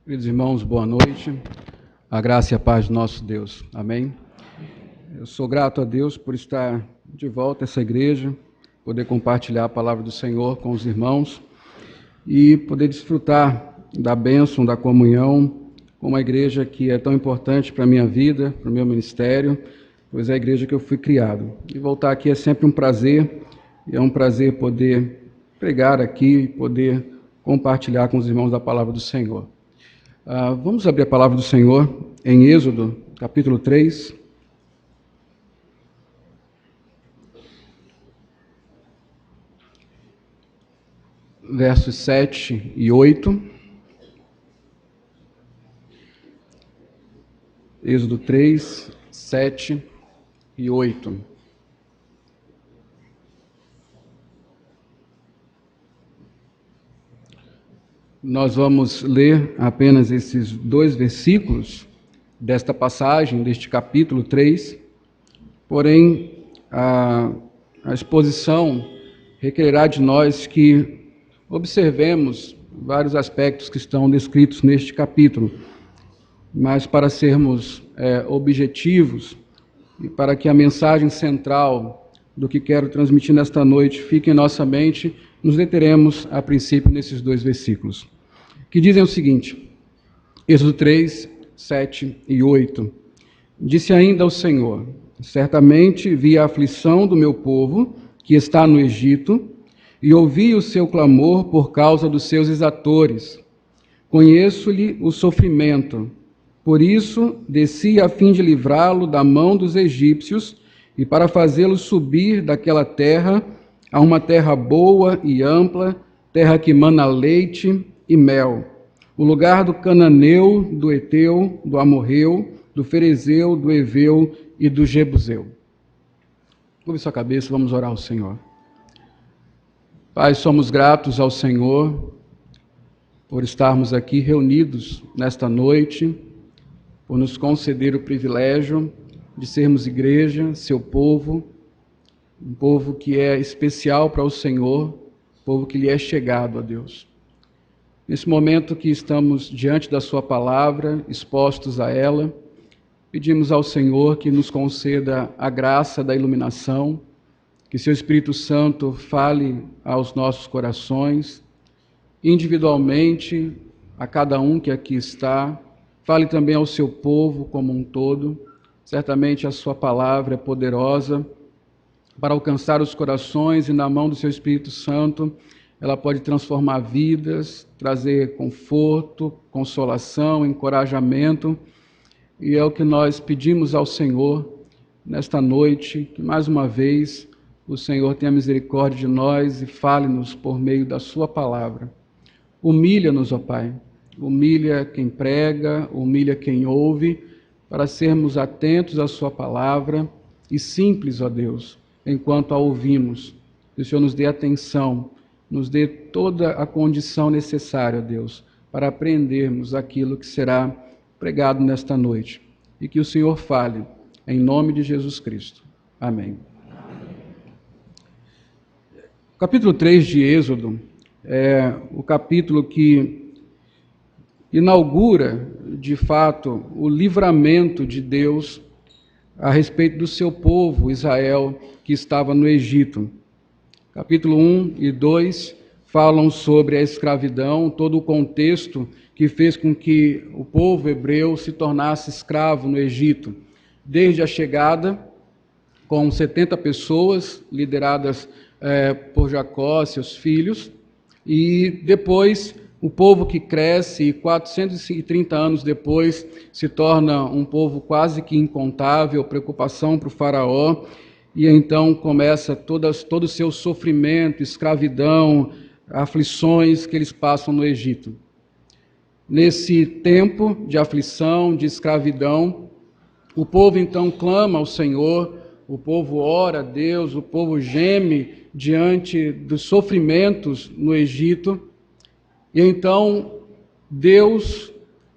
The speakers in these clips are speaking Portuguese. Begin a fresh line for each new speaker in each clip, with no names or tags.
Queridos irmãos, boa noite. A graça e a paz do nosso Deus. Amém? Eu sou grato a Deus por estar de volta a essa igreja, poder compartilhar a palavra do Senhor com os irmãos e poder desfrutar da bênção, da comunhão com uma igreja que é tão importante para a minha vida, para o meu ministério, pois é a igreja que eu fui criado. E voltar aqui é sempre um prazer, e é um prazer poder pregar aqui, poder compartilhar com os irmãos da palavra do Senhor. Vamos abrir a palavra do Senhor em Êxodo, capítulo 3. Versos 7 e 8. Êxodo 3, 7 e 8. Nós vamos ler apenas esses dois versículos desta passagem, deste capítulo 3, porém a exposição requererá de nós que observemos vários aspectos que estão descritos neste capítulo, mas para sermos objetivos e para que a mensagem central do que quero transmitir nesta noite fique em nossa mente, nos deteremos a princípio nesses dois versículos, que dizem o seguinte, Êxodo 3, 7 e 8. Disse ainda o Senhor, certamente vi a aflição do meu povo, que está no Egito, e ouvi o seu clamor por causa dos seus exatores. Conheço-lhe o sofrimento, por isso desci a fim de livrá-lo da mão dos egípcios e para fazê-lo subir daquela terra a uma terra boa e ampla, terra que mana leite e mel, o lugar do cananeu, do Eteu, do Amorreu, do Ferezeu, do Eveu e do Jebuseu. Curve sua cabeça, vamos orar ao Senhor. Pai, somos gratos ao Senhor por estarmos aqui reunidos nesta noite, por nos conceder o privilégio de sermos igreja, seu povo, um povo que é especial para o Senhor, povo que lhe é chegado a Deus. Nesse momento que estamos diante da sua palavra, expostos a ela, pedimos ao Senhor que nos conceda a graça da iluminação, que seu Espírito Santo fale aos nossos corações, individualmente, a cada um que aqui está, fale também ao seu povo como um todo. Certamente a sua palavra é poderosa para alcançar os corações e na mão do seu Espírito Santo ela pode transformar vidas, trazer conforto, consolação, encorajamento, e é o que nós pedimos ao Senhor nesta noite, que mais uma vez o Senhor tenha misericórdia de nós e fale-nos por meio da sua palavra. Humilha-nos, ó Pai, humilha quem prega, humilha quem ouve, para sermos atentos à sua palavra e simples, ó Deus, enquanto a ouvimos. Que o Senhor nos dê atenção, nos dê toda a condição necessária, Deus, para aprendermos aquilo que será pregado nesta noite. E que o Senhor fale, em nome de Jesus Cristo. Amém. O capítulo 3 de Êxodo é o capítulo que inaugura, de fato, o livramento de Deus a respeito do seu povo, Israel, que estava no Egito. Capítulo 1 e 2 falam sobre a escravidão, todo o contexto que fez com que o povo hebreu se tornasse escravo no Egito. Desde a chegada, com 70 pessoas, lideradas por Jacó, seus filhos, e depois o povo que cresce, e 430 anos depois, se torna um povo quase que incontável, preocupação para o faraó, e então começa todo o seu sofrimento, escravidão, aflições que eles passam no Egito. Nesse tempo de aflição, de escravidão, o povo então clama ao Senhor, o povo ora a Deus, o povo geme diante dos sofrimentos no Egito, e então Deus,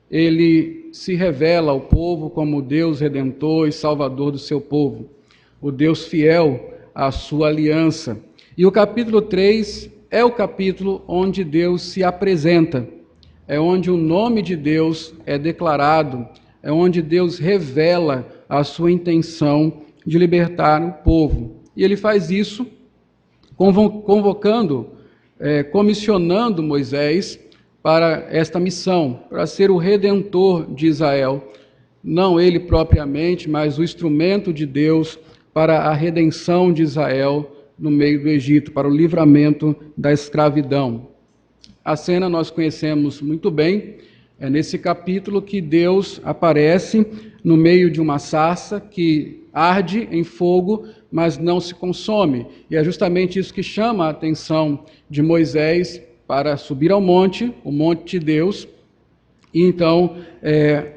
ele se revela ao povo como Deus redentor e salvador do seu povo, o Deus fiel à sua aliança. E o capítulo 3 é o capítulo onde Deus se apresenta é onde o nome de Deus é declarado, é onde Deus revela a sua intenção de libertar o povo. E ele faz isso convocando, comissionando Moisés para esta missão, para ser o redentor de Israel. Não ele propriamente, mas o instrumento de Deus para a redenção de Israel no meio do Egito, para o livramento da escravidão. A cena nós conhecemos muito bem, é nesse capítulo que Deus aparece no meio de uma sarça que arde em fogo, mas não se consome. E é justamente isso que chama a atenção de Moisés para subir ao monte, o monte de Deus, e então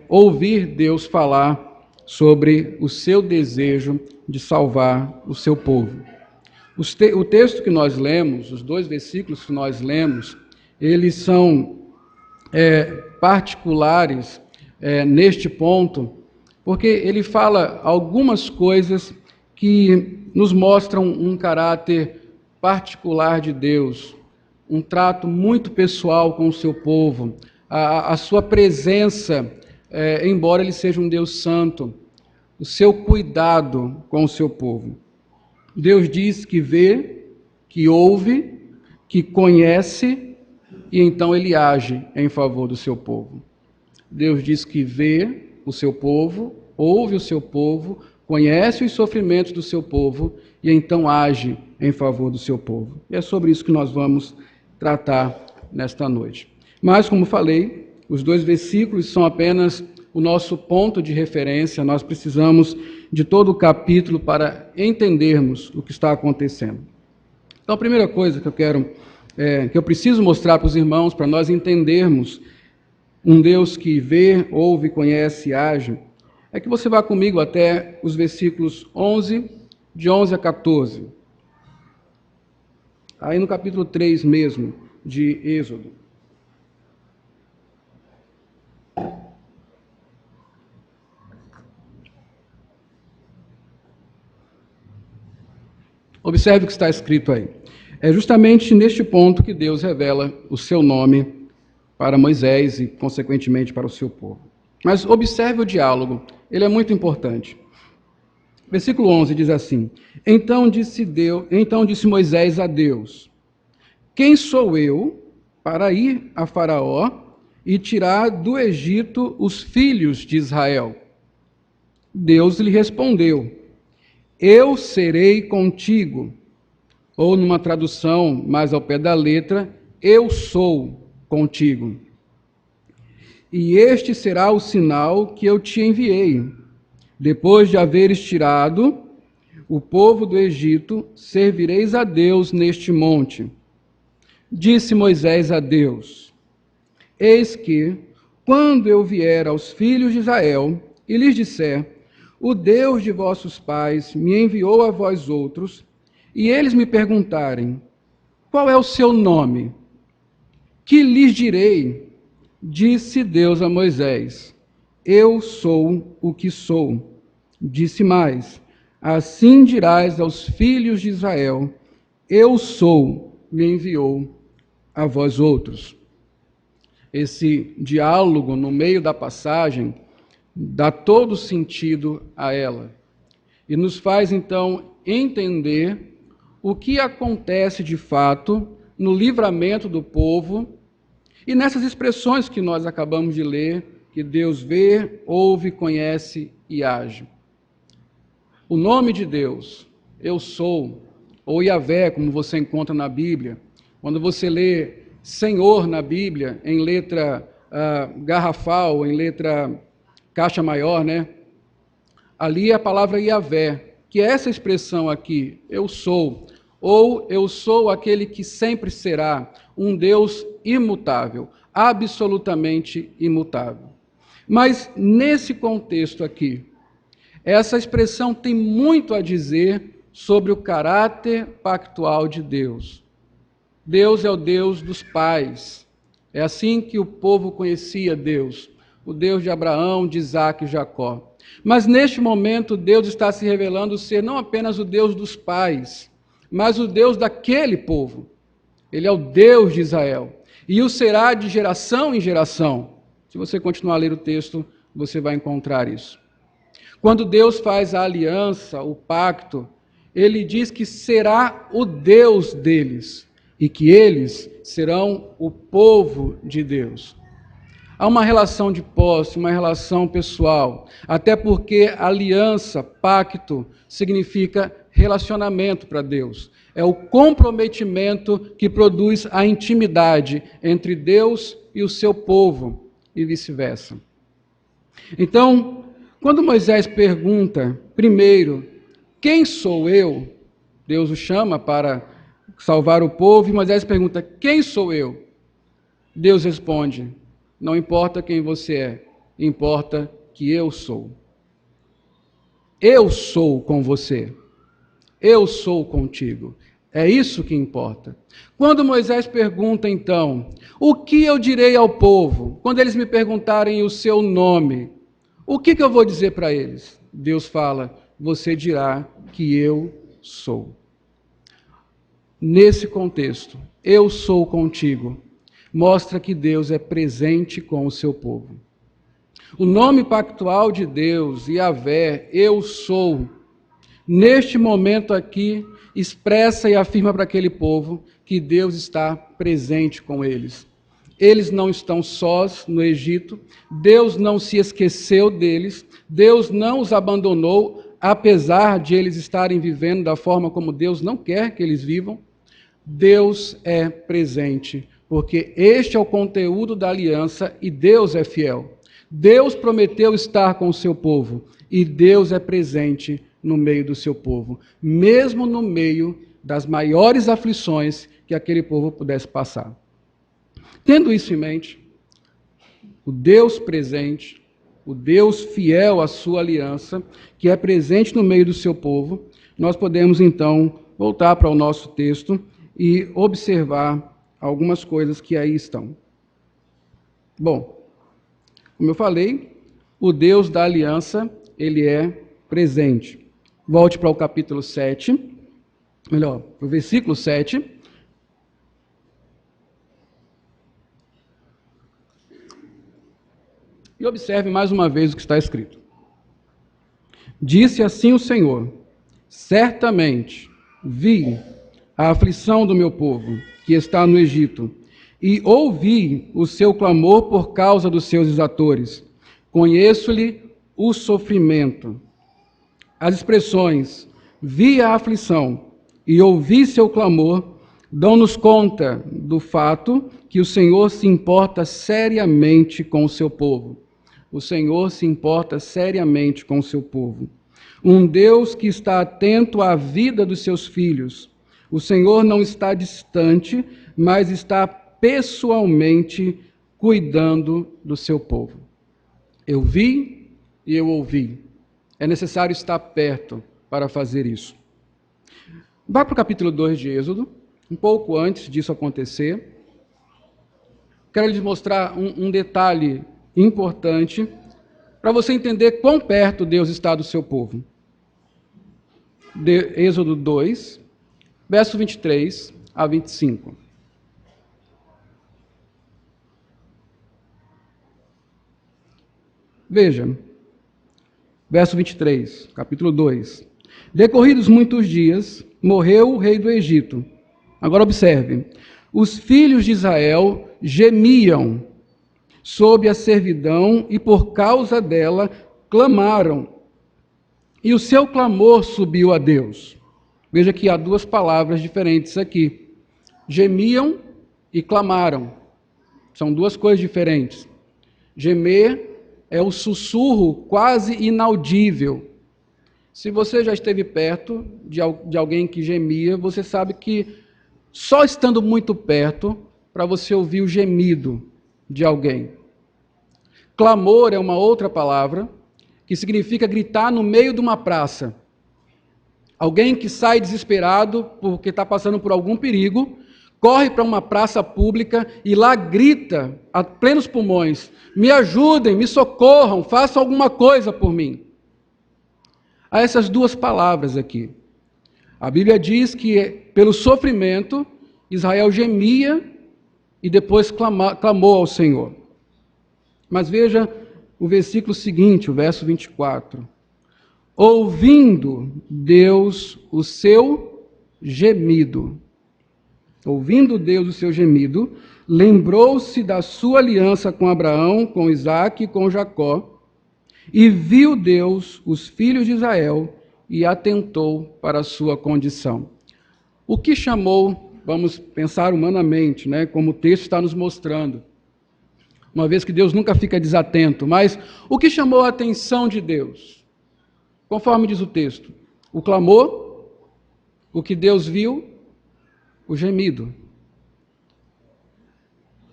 ouvir Deus falar sobre o seu desejo de salvar o seu povo. O texto que nós lemos, os 2 versículos que nós lemos, eles são particulares neste ponto, porque ele fala algumas coisas que nos mostram um caráter particular de Deus, um trato muito pessoal com o seu povo, a sua presença, embora ele seja um Deus santo, o seu cuidado com o seu povo. Deus diz que vê, que ouve, que conhece, e então ele age em favor do seu povo. Deus diz que vê o seu povo, ouve o seu povo, conhece os sofrimentos do seu povo e então age em favor do seu povo. E é sobre isso que nós vamos tratar nesta noite. Mas, como falei, os 2 versículos são apenas o nosso ponto de referência. Nós precisamos de todo o capítulo para entendermos o que está acontecendo. Então, a primeira coisa que eu preciso mostrar para os irmãos, para nós entendermos um Deus que vê, ouve, conhece e age, é que você vá comigo até os versículos 11, de 11 a 14. Aí no capítulo 3 mesmo, de Êxodo. Observe o que está escrito aí. É justamente neste ponto que Deus revela o seu nome para Moisés e, consequentemente, para o seu povo. Mas observe o diálogo, ele é muito importante. Versículo 11 diz assim: Então disse Moisés a Deus: Quem sou eu para ir a Faraó e tirar do Egito os filhos de Israel? Deus lhe respondeu: Eu serei contigo. Ou numa tradução mais ao pé da letra, eu sou contigo. E este será o sinal que eu te enviei. Depois de haveres tirado o povo do Egito, servireis a Deus neste monte. Disse Moisés a Deus: Eis que, quando eu vier aos filhos de Israel e lhes disser: O Deus de vossos pais me enviou a vós outros, e eles me perguntarem: Qual é o seu nome? Que lhes direi? Disse Deus a Moisés: Eu sou o que sou. Disse mais: Assim dirás aos filhos de Israel: Eu sou, me enviou a vós outros. Esse diálogo no meio da passagem dá todo sentido a ela e nos faz então entender o que acontece de fato no livramento do povo e nessas expressões que nós acabamos de ler, que Deus vê, ouve, conhece e age. O nome de Deus, eu sou, ou Yahvé, como você encontra na Bíblia, quando você lê Senhor na Bíblia, em letra garrafal, em letra caixa maior, né? Ali é a palavra Yahvé, que é essa expressão aqui, eu sou, ou eu sou aquele que sempre será, um Deus imutável, absolutamente imutável. Mas nesse contexto aqui, essa expressão tem muito a dizer sobre o caráter pactual de Deus. Deus é o Deus dos pais. É assim que o povo conhecia Deus, o Deus de Abraão, de Isaque e Jacó. Mas neste momento Deus está se revelando ser não apenas o Deus dos pais, mas o Deus daquele povo. Ele é o Deus de Israel. e o será de geração em geração. Se você continuar a ler o texto, você vai encontrar isso. Quando Deus faz a aliança, o pacto, ele diz que será o Deus deles e que eles serão o povo de Deus. Há uma relação de posse, uma relação pessoal, até porque aliança, pacto, significa relacionamento para Deus. É o comprometimento que produz a intimidade entre Deus e o seu povo e vice-versa. Então, quando Moisés pergunta, primeiro, quem sou eu? Deus o chama para salvar o povo e Moisés pergunta, quem sou eu? Deus responde, não importa quem você é, importa que eu sou. Eu sou com você. Eu sou contigo. É isso que importa. Quando Moisés pergunta, então, o que eu direi ao povo? Quando eles me perguntarem o seu nome, o que eu vou dizer para eles? Deus fala, você dirá que eu sou. Nesse contexto, eu sou contigo, mostra que Deus é presente com o seu povo. O nome pactual de Deus, Yahvé, eu sou, neste momento aqui, expressa e afirma para aquele povo que Deus está presente com eles. Eles não estão sós no Egito, Deus não se esqueceu deles, Deus não os abandonou, apesar de eles estarem vivendo da forma como Deus não quer que eles vivam. Deus é presente, porque este é o conteúdo da aliança e Deus é fiel. Deus prometeu estar com o seu povo e Deus é presente no meio do seu povo, mesmo no meio das maiores aflições que aquele povo pudesse passar. Tendo isso em mente, o Deus presente, o Deus fiel à sua aliança, que é presente no meio do seu povo, nós podemos então voltar para o nosso texto e observar algumas coisas que aí estão. Bom, como eu falei, o Deus da aliança, ele é presente. Volte para o capítulo 7, melhor, para o versículo 7. E observe mais uma vez o que está escrito. Disse assim o Senhor, certamente vi a aflição do meu povo, que está no Egito, e ouvi o seu clamor por causa dos seus exatores. Conheço-lhe o sofrimento. As expressões, vi a aflição e ouvi seu clamor, dão-nos conta do fato que o Senhor se importa seriamente com o seu povo. O Senhor se importa seriamente com o seu povo. Um Deus que está atento à vida dos seus filhos. O Senhor não está distante, mas está pessoalmente cuidando do seu povo. Eu vi e eu ouvi. É necessário estar perto para fazer isso. Vá para o capítulo 2 de Êxodo, um pouco antes disso acontecer. Quero lhes mostrar um detalhe importante para você entender quão perto Deus está do seu povo. Êxodo 2, verso 23 a 25. Veja, verso 23, capítulo 2. Decorridos muitos dias, morreu o rei do Egito. Agora observe, os filhos de Israel gemiam sob a servidão e por causa dela clamaram. E o seu clamor subiu a Deus. Veja que há duas palavras diferentes aqui. Gemiam e clamaram. São duas coisas diferentes. Gemer é o sussurro quase inaudível. Se você já esteve perto de alguém que gemia, você sabe que só estando muito perto para você ouvir o gemido de alguém. Clamor é uma outra palavra que significa gritar no meio de uma praça. Alguém que sai desesperado porque está passando por algum perigo, corre para uma praça pública e lá grita a plenos pulmões, me ajudem, me socorram, façam alguma coisa por mim. Há essas duas palavras aqui. A Bíblia diz que pelo sofrimento Israel gemia e depois clamou ao Senhor. Mas veja o versículo seguinte, o verso 24. Ouvindo Deus o seu gemido. Ouvindo Deus o seu gemido, lembrou-se da sua aliança com Abraão, com Isaque e com Jacó, e viu Deus os filhos de Israel e atentou para a sua condição. O que chamou, vamos pensar humanamente, né, como o texto está nos mostrando, uma vez que Deus nunca fica desatento, mas o que chamou a atenção de Deus? Conforme diz o texto, o clamor, o que Deus viu, o gemido.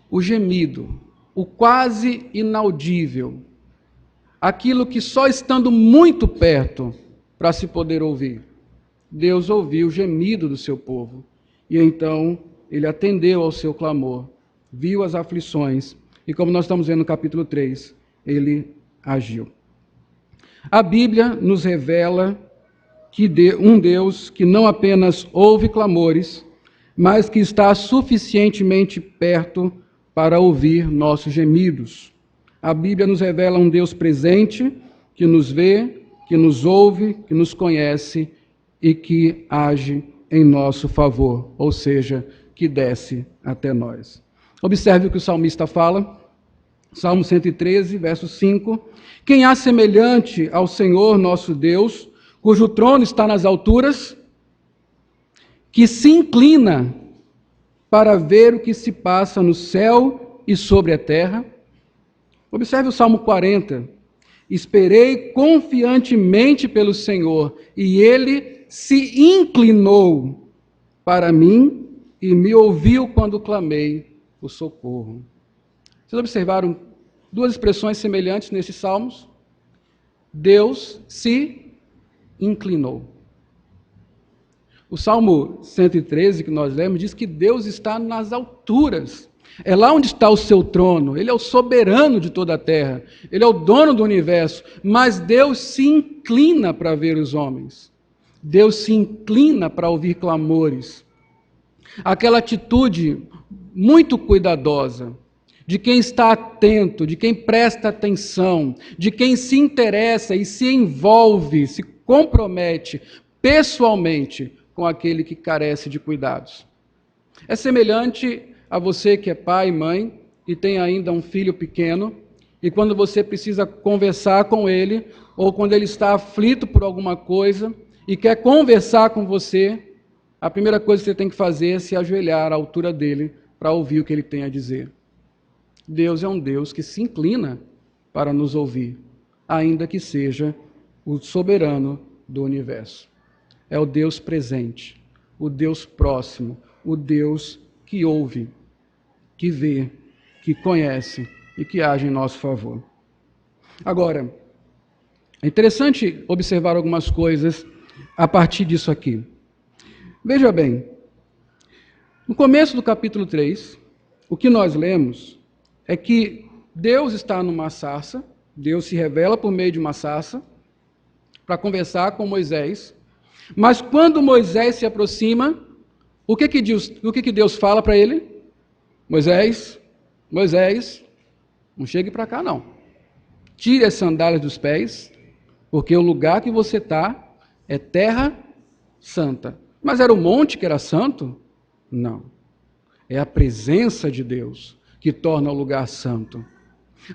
O gemido, o quase inaudível, aquilo que só estando muito perto para se poder ouvir. Deus ouviu o gemido do seu povo e então ele atendeu ao seu clamor, viu as aflições e, como nós estamos vendo no capítulo 3, ele agiu. A Bíblia nos revela que um Deus que não apenas ouve clamores, mas que está suficientemente perto para ouvir nossos gemidos. A Bíblia nos revela um Deus presente, que nos vê, que nos ouve, que nos conhece e que age em nosso favor, ou seja, que desce até nós. Observe o que o salmista fala, Salmo 113, verso 5. Quem há semelhante ao Senhor nosso Deus, cujo trono está nas alturas, que se inclina para ver o que se passa no céu e sobre a terra. Observe o Salmo 40. Esperei confiantemente pelo Senhor, e ele se inclinou para mim e me ouviu quando clamei o socorro. Vocês observaram duas expressões semelhantes nesses salmos? Deus se inclinou. O Salmo 113 que nós lemos diz que Deus está nas alturas. É lá onde está o seu trono. Ele é o soberano de toda a terra. Ele é o dono do universo. Mas Deus se inclina para ver os homens. Deus se inclina para ouvir clamores. Aquela atitude muito cuidadosa de quem está atento, de quem presta atenção, de quem se interessa e se envolve, se compromete pessoalmente com aquele que carece de cuidados. É semelhante a você que é pai e mãe e tem ainda um filho pequeno, e quando você precisa conversar com ele, ou quando ele está aflito por alguma coisa e quer conversar com você, a primeira coisa que você tem que fazer é se ajoelhar à altura dele para ouvir o que ele tem a dizer. Deus é um Deus que se inclina para nos ouvir, ainda que seja o soberano do universo. É o Deus presente, o Deus próximo, o Deus que ouve, que vê, que conhece e que age em nosso favor. Agora, é interessante observar algumas coisas a partir disso aqui. Veja bem, no começo do capítulo 3, o que nós lemos é que Deus está numa sarça, Deus se revela por meio de uma sarça, para conversar com Moisés, mas quando Moisés se aproxima, o que Deus fala para ele? Moisés, não chegue para cá não. Tire as sandálias dos pés, porque o lugar que você está é terra santa. Mas era o monte que era santo? Não. É a presença de Deus que torna o lugar santo.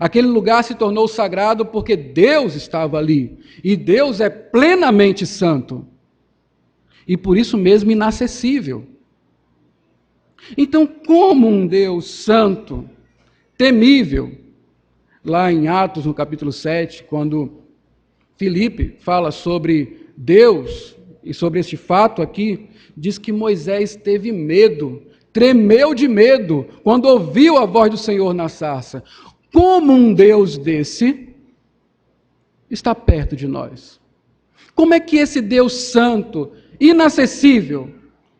Aquele lugar se tornou sagrado porque Deus estava ali. E Deus é plenamente santo. E por isso mesmo inacessível. Então, como um Deus santo, temível, lá em Atos, no capítulo 7, quando Filipe fala sobre Deus e sobre este fato aqui, diz que Moisés teve medo, tremeu de medo, quando ouviu a voz do Senhor na sarça. Como um Deus desse está perto de nós? Como é que esse Deus santo, inacessível,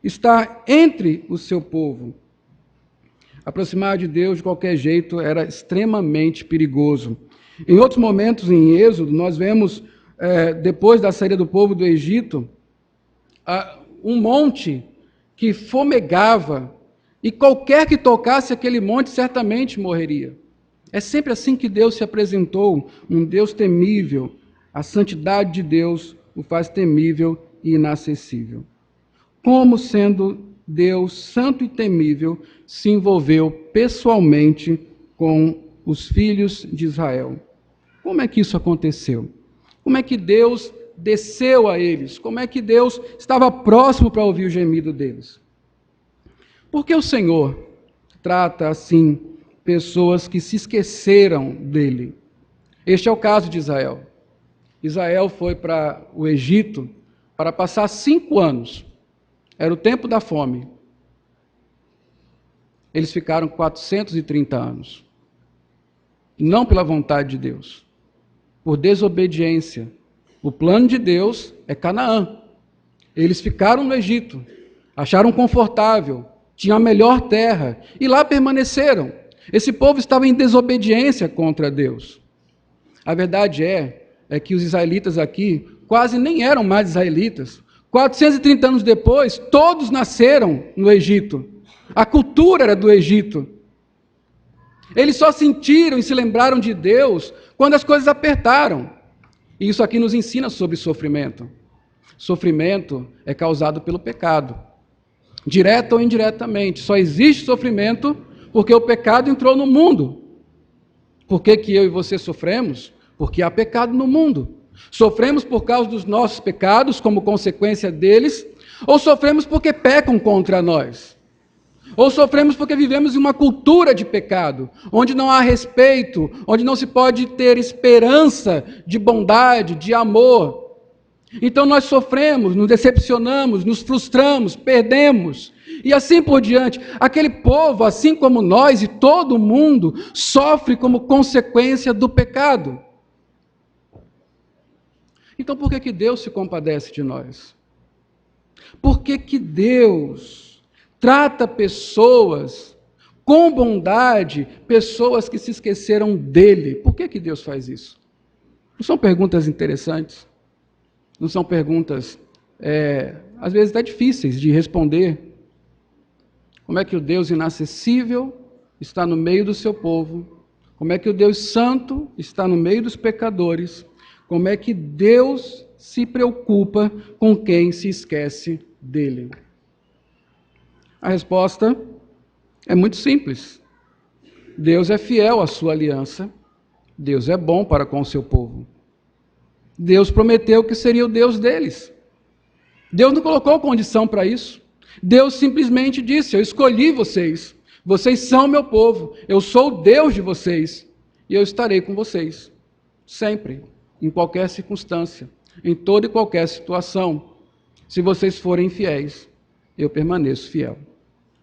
está entre o seu povo? Aproximar de Deus de qualquer jeito era extremamente perigoso. Em outros momentos, em Êxodo, nós vemos, depois da saída do povo do Egito, um monte que fomegava, E qualquer que tocasse aquele monte certamente morreria. É sempre assim que Deus se apresentou, um Deus temível. A santidade de Deus o faz temível e inacessível. Como sendo Deus santo e temível, se envolveu pessoalmente com os filhos de Israel. Como é que isso aconteceu? Como é que Deus desceu a eles? Como é que Deus estava próximo para ouvir o gemido deles? Porque o Senhor trata assim pessoas que se esqueceram dele. Este é o caso de Israel. Israel foi para o Egito para passar 5 anos. Era o tempo da fome. Eles ficaram 430 anos. Não pela vontade de Deus, por desobediência. O plano de Deus é Canaã. Eles ficaram no Egito, acharam confortável, tinham a melhor terra e lá permaneceram. Esse povo estava em desobediência contra Deus. A verdade é que os israelitas aqui quase nem eram mais israelitas. 430 anos depois, todos nasceram no Egito. A cultura era do Egito. Eles só sentiram e se lembraram de Deus quando as coisas apertaram. E isso aqui nos ensina sobre sofrimento. Sofrimento é causado pelo pecado, direto ou indiretamente. Só existe sofrimento porque o pecado entrou no mundo. Por que eu e você sofremos? Porque há pecado no mundo. Sofremos por causa dos nossos pecados, como consequência deles, ou sofremos porque pecam contra nós? Ou sofremos porque vivemos em uma cultura de pecado, onde não há respeito, onde não se pode ter esperança de bondade, de amor. Então nós sofremos, nos decepcionamos, nos frustramos, perdemos, e assim por diante. Aquele povo, assim como nós e todo mundo, sofre como consequência do pecado. Então por que Deus se compadece de nós? Por que Deus trata pessoas com bondade, pessoas que se esqueceram dele? Por que Deus faz isso? Não são perguntas interessantes? Não são perguntas, às vezes até difíceis de responder? Como é que o Deus inacessível está no meio do seu povo? Como é que o Deus santo está no meio dos pecadores? Como é que Deus se preocupa com quem se esquece dele? A resposta é muito simples. Deus é fiel à sua aliança. Deus é bom para com o seu povo. Deus prometeu que seria o Deus deles. Deus não colocou condição para isso. Deus simplesmente disse: eu escolhi vocês. Vocês são meu povo. Eu sou o Deus de vocês. E eu estarei com vocês. Sempre. Em qualquer circunstância. Em toda e qualquer situação. Se vocês forem fiéis, eu permaneço fiel.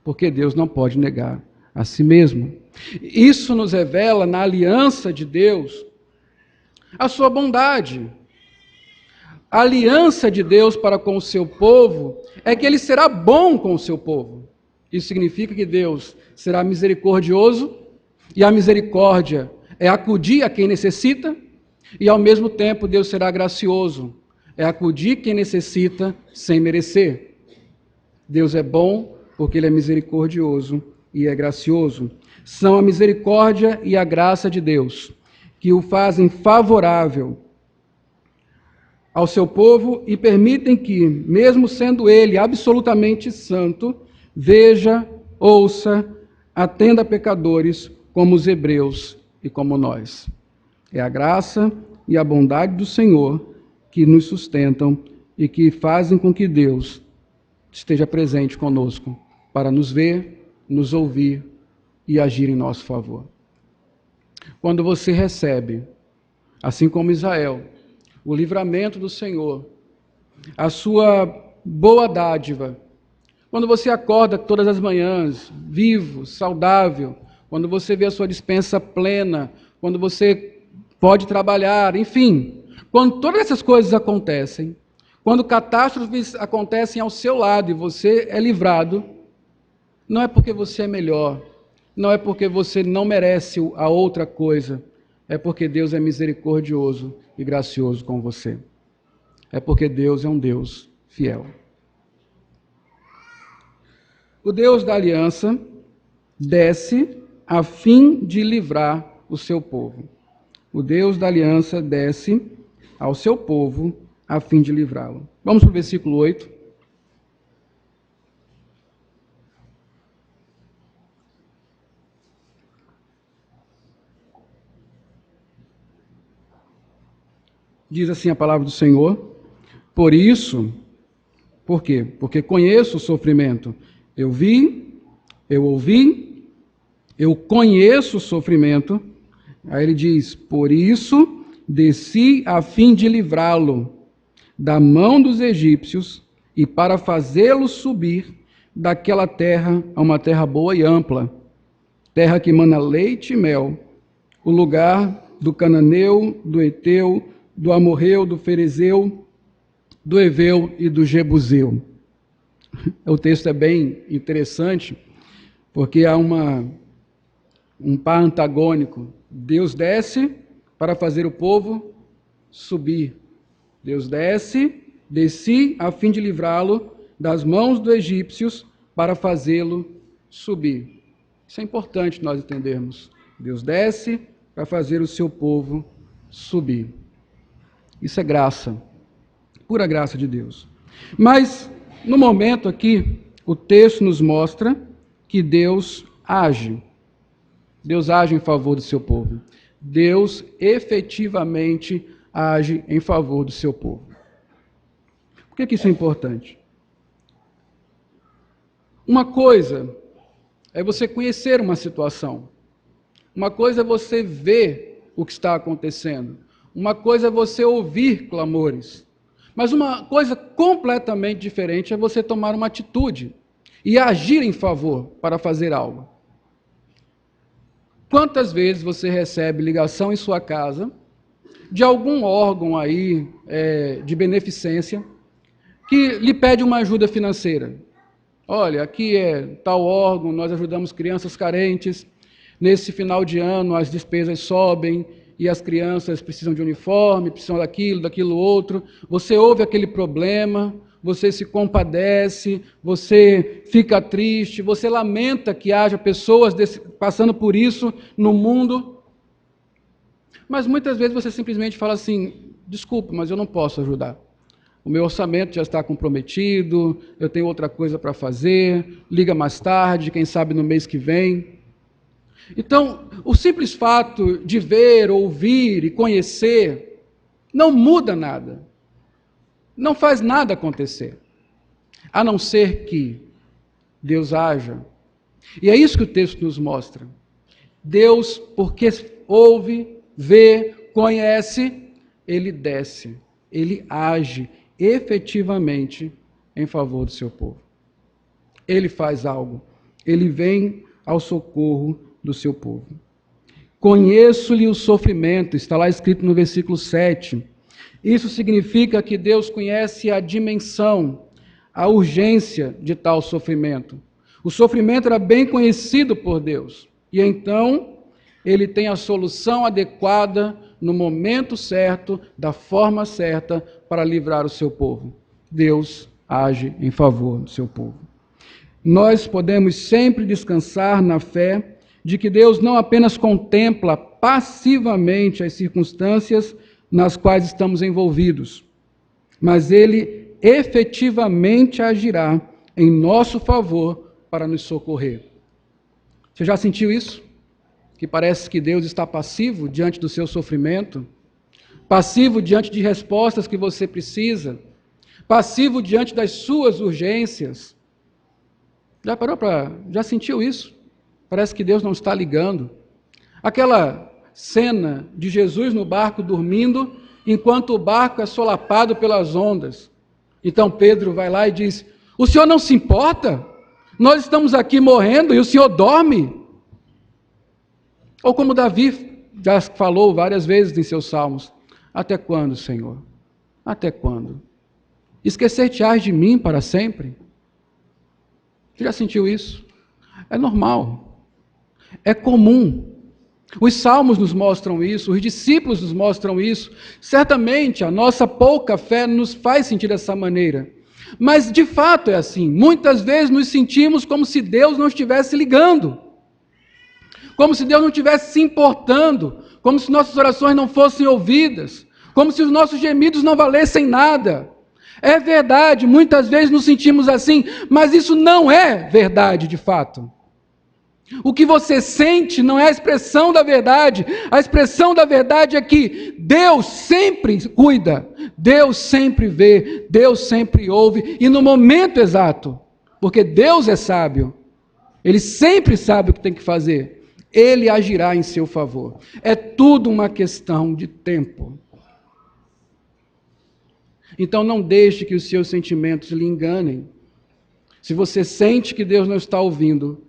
Porque Deus não pode negar a si mesmo. Isso nos revela na aliança de Deus a sua bondade. A aliança de Deus para com o seu povo é que ele será bom com o seu povo. Isso significa que Deus será misericordioso, e a misericórdia é acudir a quem necessita, e ao mesmo tempo Deus será gracioso, é acudir quem necessita sem merecer. Deus é bom porque ele é misericordioso e é gracioso. São a misericórdia e a graça de Deus que o fazem favorável ao seu povo e permitem que, mesmo sendo ele absolutamente santo, veja, ouça, atenda a pecadores como os hebreus e como nós. É a graça e a bondade do Senhor que nos sustentam e que fazem com que Deus esteja presente conosco para nos ver, nos ouvir e agir em nosso favor. Quando você recebe, assim como Israel, o livramento do Senhor, a sua boa dádiva, quando você acorda todas as manhãs, vivo, saudável, quando você vê a sua despensa plena, quando você pode trabalhar, enfim, quando todas essas coisas acontecem, quando catástrofes acontecem ao seu lado e você é livrado, não é porque você é melhor, não é porque você não merece a outra coisa, é porque Deus é misericordioso e gracioso com você. É porque Deus é um Deus fiel. O Deus da aliança desce a fim de livrar o seu povo. O Deus da aliança desce ao seu povo a fim de livrá-lo. Vamos para o versículo 8. Diz assim a palavra do Senhor: por isso, por quê? Porque conheço o sofrimento. Eu vi, eu ouvi, eu conheço o sofrimento. Aí ele diz: por isso desci a fim de livrá-lo da mão dos egípcios e para fazê-lo subir daquela terra a uma terra boa e ampla, terra que mana leite e mel, o lugar do cananeu, do Eteu, do Amorreu, do Ferezeu, do Eveu e do Jebuseu. O texto é bem interessante, porque há um par antagônico. Deus desce para fazer o povo subir. Deus desci a fim de livrá-lo das mãos dos egípcios para fazê-lo subir. Isso é importante nós entendermos. Deus desce para fazer o seu povo subir. Isso é graça, pura graça de Deus. Mas, no momento aqui, o texto nos mostra que Deus age. Deus age em favor do seu povo. Deus efetivamente age em favor do seu povo. Por que isso é importante? Uma coisa é você conhecer uma situação. Uma coisa é você ver o que está acontecendo. Uma coisa é você ouvir clamores. Mas uma coisa completamente diferente é você tomar uma atitude e agir em favor para fazer algo. Quantas vezes você recebe ligação em sua casa de algum órgão aí de beneficência que lhe pede uma ajuda financeira? Olha, aqui é tal órgão, nós ajudamos crianças carentes, nesse final de ano as despesas sobem e as crianças precisam de uniforme, precisam daquilo outro. Você ouve aquele problema, você se compadece, você fica triste, você lamenta que haja pessoas passando por isso no mundo. Mas muitas vezes você simplesmente fala assim: desculpa, mas eu não posso ajudar. O meu orçamento já está comprometido, eu tenho outra coisa para fazer, liga mais tarde, quem sabe no mês que vem. Então, o simples fato de ver, ouvir e conhecer não muda nada. Não faz nada acontecer, a não ser que Deus haja. E é isso que o texto nos mostra. Deus, porque ouve, vê, conhece, ele desce, ele age efetivamente em favor do seu povo. Ele faz algo, ele vem ao socorro do seu povo. Conheço-lhe o sofrimento, está lá escrito no versículo 7. Isso significa que Deus conhece a dimensão, a urgência de tal sofrimento. O sofrimento era bem conhecido por Deus. E então, ele tem a solução adequada, no momento certo, da forma certa, para livrar o seu povo. Deus age em favor do seu povo. Nós podemos sempre descansar na fé de que Deus não apenas contempla passivamente as circunstâncias nas quais estamos envolvidos, mas Ele efetivamente agirá em nosso favor para nos socorrer. Você já sentiu isso? Que parece que Deus está passivo diante do seu sofrimento, passivo diante de respostas que você precisa, passivo diante das suas urgências. Já sentiu isso? Parece que Deus não está ligando. Aquela cena de Jesus no barco dormindo, enquanto o barco é solapado pelas ondas. Então Pedro vai lá e diz: o senhor não se importa? Nós estamos aqui morrendo e o senhor dorme? Ou como Davi já falou várias vezes em seus salmos: até quando, Senhor? Até quando? Esquecer-te-ás de mim para sempre? Você já sentiu isso? É normal. É comum. Os salmos nos mostram isso, os discípulos nos mostram isso. Certamente a nossa pouca fé nos faz sentir dessa maneira. Mas de fato é assim. Muitas vezes nos sentimos como se Deus não estivesse ligando, como se Deus não estivesse se importando, como se nossas orações não fossem ouvidas, como se os nossos gemidos não valessem nada. É verdade, muitas vezes nos sentimos assim, mas isso não é verdade de fato. O que você sente não é a expressão da verdade. A expressão da verdade é que Deus sempre cuida, Deus sempre vê, Deus sempre ouve, e no momento exato, porque Deus é sábio, Ele sempre sabe o que tem que fazer, Ele agirá em seu favor. É tudo uma questão de tempo. Então não deixe que os seus sentimentos lhe enganem. Se você sente que Deus não está ouvindo,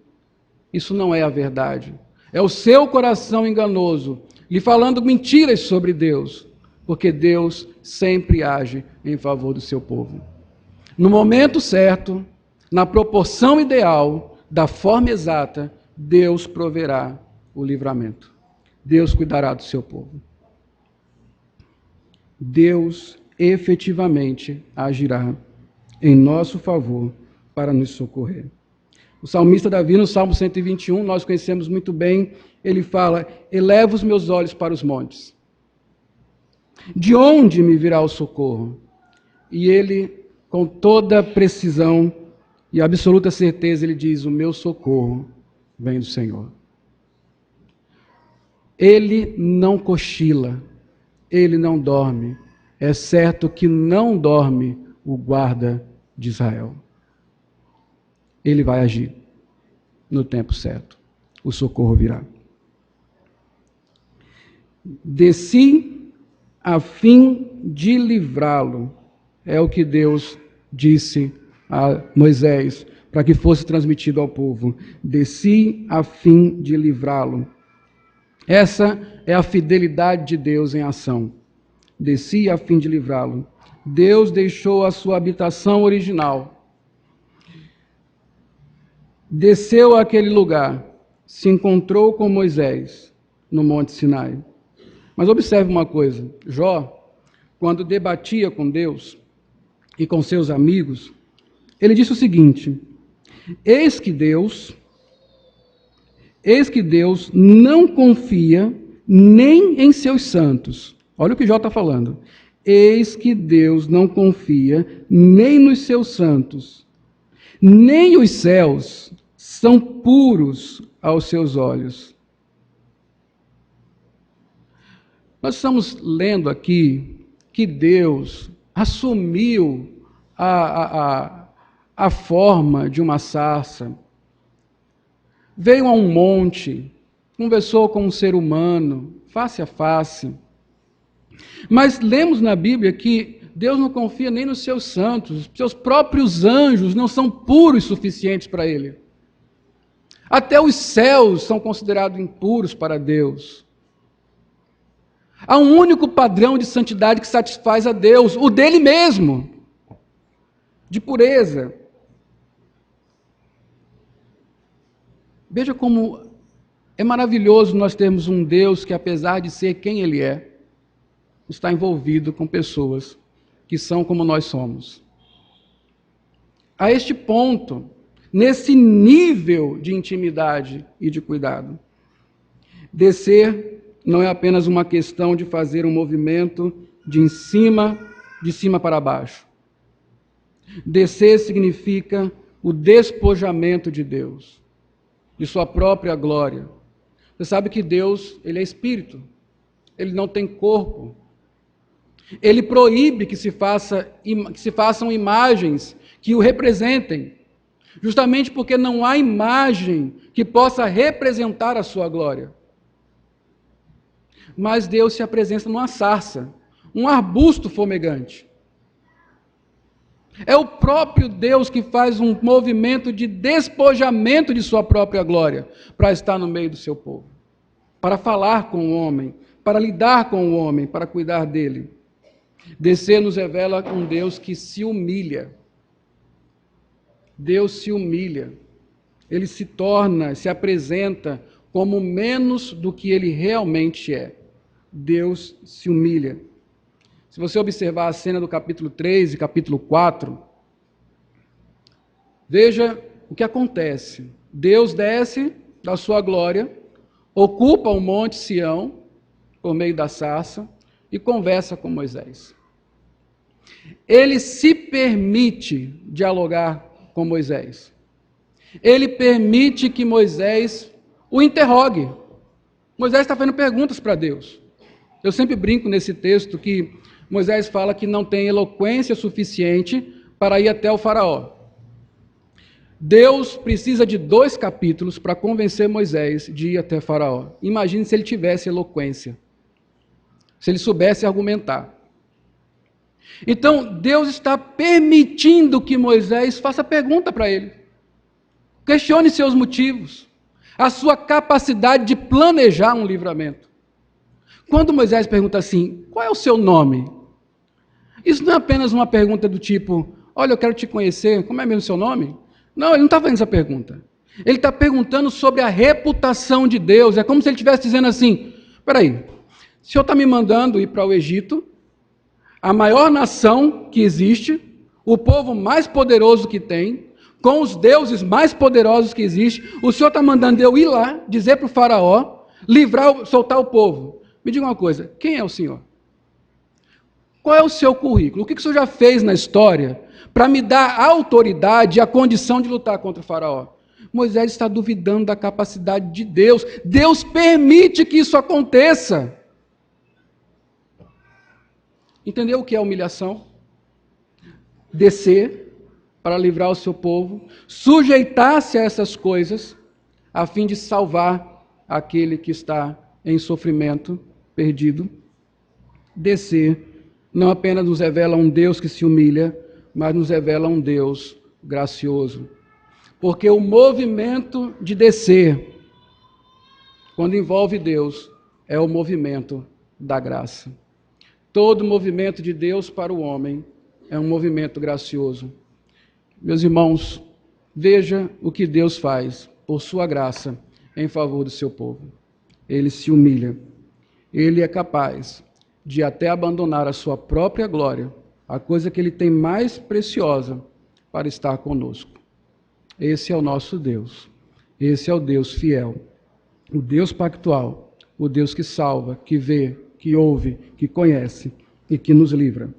isso não é a verdade. É o seu coração enganoso, lhe falando mentiras sobre Deus, porque Deus sempre age em favor do seu povo. No momento certo, na proporção ideal, da forma exata, Deus proverá o livramento. Deus cuidará do seu povo. Deus efetivamente agirá em nosso favor para nos socorrer. O salmista Davi, no Salmo 121, nós conhecemos muito bem, ele fala: eleva os meus olhos para os montes. De onde me virá o socorro? E ele, com toda precisão e absoluta certeza, ele diz: o meu socorro vem do Senhor. Ele não cochila, ele não dorme. É certo que não dorme o guarda de Israel. Ele vai agir no tempo certo. O socorro virá. Desci a fim de livrá-lo. É o que Deus disse a Moisés, para que fosse transmitido ao povo. Desci a fim de livrá-lo. Essa é a fidelidade de Deus em ação. Desci a fim de livrá-lo. Deus deixou a sua habitação original. Desceu àquele lugar, se encontrou com Moisés no Monte Sinai. Mas observe uma coisa, Jó, quando debatia com Deus e com seus amigos, ele disse o seguinte: eis que Deus não confia nem em seus santos. Olha o que Jó está falando. Eis que Deus não confia nem nos seus santos, nem os céus são puros aos seus olhos. Nós estamos lendo aqui que Deus assumiu a forma de uma sarça, veio a um monte, conversou com um ser humano, face a face. Mas lemos na Bíblia que Deus não confia nem nos seus santos, seus próprios anjos não são puros suficientes para Ele. Até os céus são considerados impuros para Deus. Há um único padrão de santidade que satisfaz a Deus, o dele mesmo, de pureza. Veja como é maravilhoso nós termos um Deus que, apesar de ser quem Ele é, está envolvido com pessoas que são como nós somos. A este ponto, nesse nível de intimidade e de cuidado, descer não é apenas uma questão de fazer um movimento de cima para baixo. Descer significa o despojamento de Deus, de sua própria glória. Você sabe que Deus, Ele é espírito, Ele não tem corpo. Ele proíbe que se façam imagens que o representem, justamente porque não há imagem que possa representar a sua glória. Mas Deus se apresenta numa sarça, um arbusto fumegante. É o próprio Deus que faz um movimento de despojamento de sua própria glória para estar no meio do seu povo, para falar com o homem, para lidar com o homem, para cuidar dele. Descer nos revela um Deus que se humilha. Deus se humilha. Ele se apresenta como menos do que ele realmente é. Deus se humilha. Se você observar a cena do capítulo 3 e capítulo 4, Veja o que acontece. Deus desce da sua glória, ocupa o monte Sião, por meio da sarça, e conversa com Moisés. Ele se permite dialogar com Moisés. Ele permite que Moisés o interrogue. Moisés está fazendo perguntas para Deus. Eu sempre brinco nesse texto que Moisés fala que não tem eloquência suficiente para ir até o faraó. Deus precisa de 2 capítulos para convencer Moisés de ir até faraó. Imagine se ele tivesse eloquência, se ele soubesse argumentar. Então, Deus está permitindo que Moisés faça pergunta para ele. Questione seus motivos, a sua capacidade de planejar um livramento. Quando Moisés pergunta assim, qual é o seu nome? Isso não é apenas uma pergunta do tipo, olha, eu quero te conhecer, como é mesmo o seu nome? Não, ele não está fazendo essa pergunta. Ele está perguntando sobre a reputação de Deus. É como se ele estivesse dizendo assim, peraí, o senhor está me mandando ir para o Egito, a maior nação que existe, o povo mais poderoso que tem, com os deuses mais poderosos que existem, o senhor está mandando eu ir lá, dizer para o faraó, soltar o povo. Me diga uma coisa, quem é o senhor? Qual é o seu currículo? O que o senhor já fez na história para me dar a autoridade e a condição de lutar contra o faraó? Moisés está duvidando da capacidade de Deus. Deus permite que isso aconteça. Entendeu o que é humilhação? Descer para livrar o seu povo, sujeitar-se a essas coisas, a fim de salvar aquele que está em sofrimento, perdido. Descer não apenas nos revela um Deus que se humilha, mas nos revela um Deus gracioso. Porque o movimento de descer, quando envolve Deus, é o movimento da graça. Todo movimento de Deus para o homem é um movimento gracioso. Meus irmãos, veja o que Deus faz por sua graça em favor do seu povo. Ele se humilha. Ele é capaz de até abandonar a sua própria glória, a coisa que ele tem mais preciosa, para estar conosco. Esse é o nosso Deus. Esse é o Deus fiel. O Deus pactual. O Deus que salva, que vê, que ouve, que conhece e que nos livra.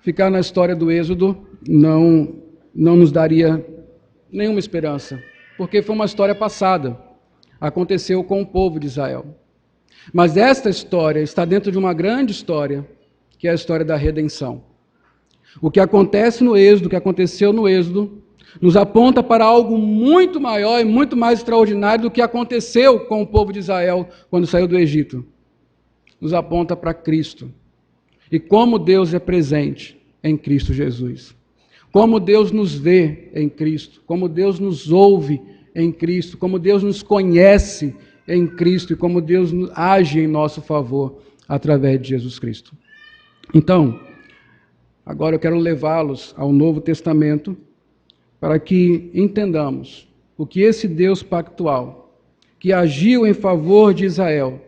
Ficar na história do Êxodo não nos daria nenhuma esperança, porque foi uma história passada. Aconteceu com o povo de Israel. Mas esta história está dentro de uma grande história, que é a história da redenção. O que acontece no Êxodo, o que aconteceu no Êxodo, nos aponta para algo muito maior e muito mais extraordinário do que aconteceu com o povo de Israel quando saiu do Egito. Nos aponta para Cristo. E como Deus é presente em Cristo Jesus. Como Deus nos vê em Cristo. Como Deus nos ouve em Cristo. Como Deus nos conhece em Cristo. E como Deus age em nosso favor através de Jesus Cristo. Então, agora eu quero levá-los ao Novo Testamento para que entendamos o que esse Deus pactual, que agiu em favor de Israel,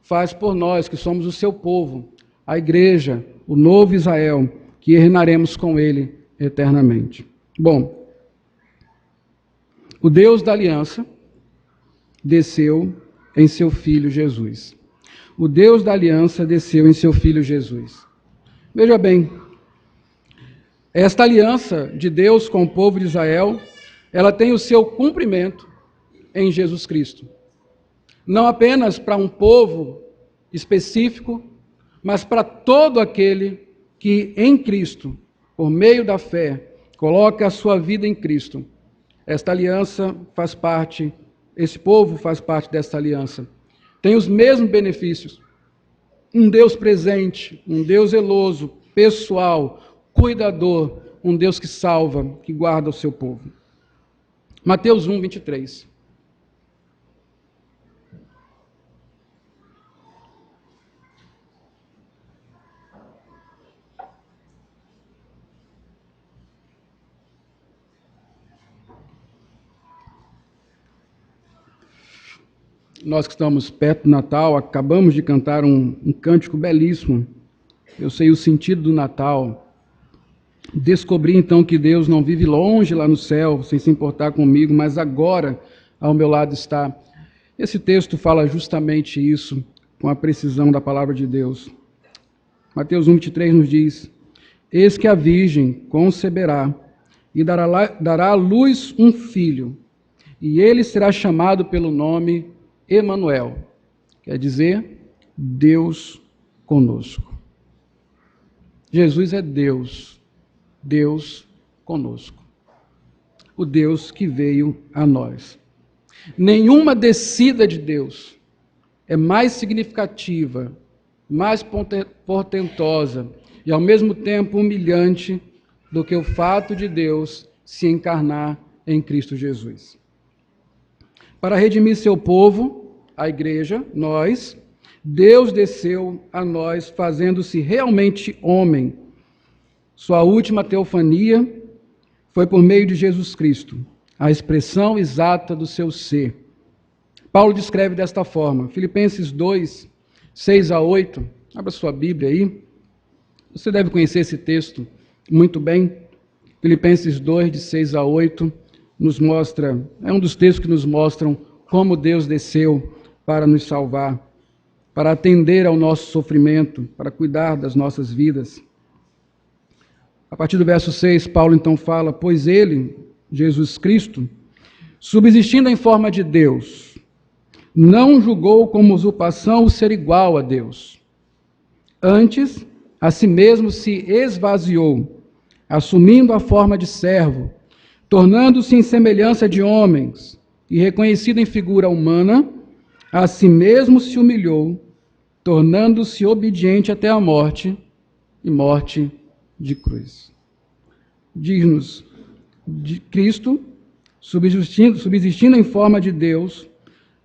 faz por nós, que somos o seu povo, a igreja, o novo Israel, que reinaremos com ele eternamente. Bom, o Deus da aliança desceu em seu Filho Jesus. O Deus da aliança desceu em seu Filho Jesus. Veja bem, esta aliança de Deus com o povo de Israel, ela tem o seu cumprimento em Jesus Cristo. Não apenas para um povo específico, mas para todo aquele que em Cristo, por meio da fé, coloca a sua vida em Cristo. Esta aliança faz parte, esse povo faz parte desta aliança. Tem os mesmos benefícios. Um Deus presente, um Deus zeloso, pessoal, cuidador, um Deus que salva, que guarda o seu povo. Mateus 1, 23. Nós que estamos perto do Natal, acabamos de cantar um cântico belíssimo eu sei o sentido do Natal. Descobri então que Deus não vive longe lá no céu, sem se importar comigo, mas agora ao meu lado está. Esse texto fala justamente isso, com a precisão da palavra de Deus. Mateus 1:23 nos diz: eis que a virgem conceberá e dará à luz um filho, e ele será chamado pelo nome Emanuel, quer dizer, Deus conosco. Jesus é Deus, Deus conosco. O Deus que veio a nós. Nenhuma descida de Deus é mais significativa, mais portentosa e ao mesmo tempo humilhante do que o fato de Deus se encarnar em Cristo Jesus. Para redimir seu povo, a igreja, nós, Deus desceu a nós fazendo-se realmente homem. Sua última teofania foi por meio de Jesus Cristo, a expressão exata do seu ser. Paulo descreve desta forma, Filipenses 2, 6-8, abra sua Bíblia aí, você deve conhecer esse texto muito bem. Filipenses 2, de 6-8, nos mostra, é um dos textos que nos mostram como Deus desceu para nos salvar, para atender ao nosso sofrimento, para cuidar das nossas vidas. A partir do verso 6, Paulo então fala, pois ele, Jesus Cristo, subsistindo em forma de Deus, não julgou como usurpação o ser igual a Deus. Antes, a si mesmo se esvaziou, assumindo a forma de servo, tornando-se em semelhança de homens, e reconhecido em figura humana, a si mesmo se humilhou, tornando-se obediente até a morte, e morte de cruz. Diz-nos, de Cristo, subsistindo em forma de Deus,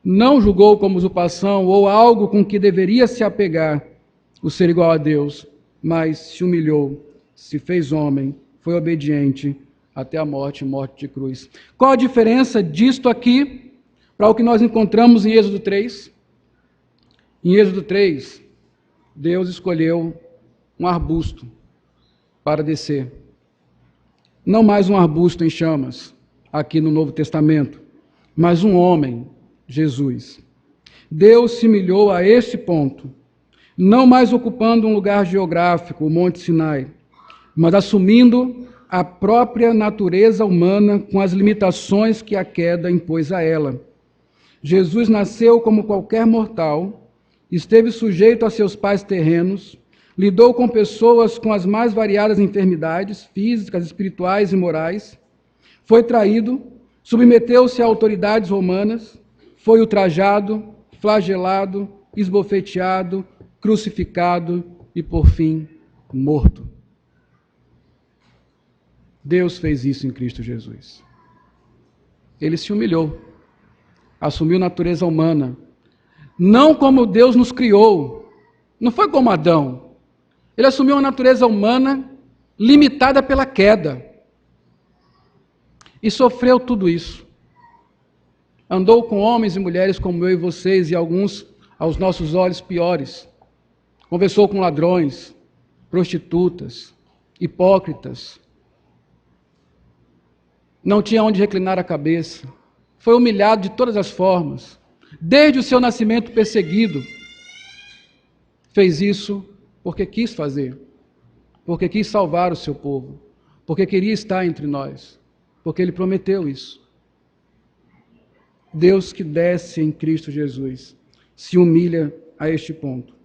não julgou como usurpação ou algo com que deveria se apegar o ser igual a Deus, mas se humilhou, se fez homem, foi obediente até a morte, morte de cruz. Qual a diferença disto aqui para o que nós encontramos em Êxodo 3? Em Êxodo 3, Deus escolheu um arbusto para descer. Não mais um arbusto em chamas, aqui no Novo Testamento, mas um homem, Jesus. Deus se humilhou a este ponto, não mais ocupando um lugar geográfico, o Monte Sinai, mas assumindo a própria natureza humana com as limitações que a queda impôs a ela. Jesus nasceu como qualquer mortal, esteve sujeito a seus pais terrenos, lidou com pessoas com as mais variadas enfermidades físicas, espirituais e morais, foi traído, submeteu-se a autoridades romanas, foi ultrajado, flagelado, esbofeteado, crucificado e, por fim, morto. Deus fez isso em Cristo Jesus. Ele se humilhou, assumiu natureza humana, não como Deus nos criou, não foi como Adão. Ele assumiu uma natureza humana limitada pela queda e sofreu tudo isso. Andou com homens e mulheres como eu e vocês e alguns, aos nossos olhos, piores. Conversou com ladrões, prostitutas, hipócritas. Não tinha onde reclinar a cabeça. Foi humilhado de todas as formas. Desde o seu nascimento perseguido. Fez isso porque quis fazer. Porque quis salvar o seu povo. Porque queria estar entre nós. Porque ele prometeu isso. Deus que desce em Cristo Jesus se humilha a este ponto.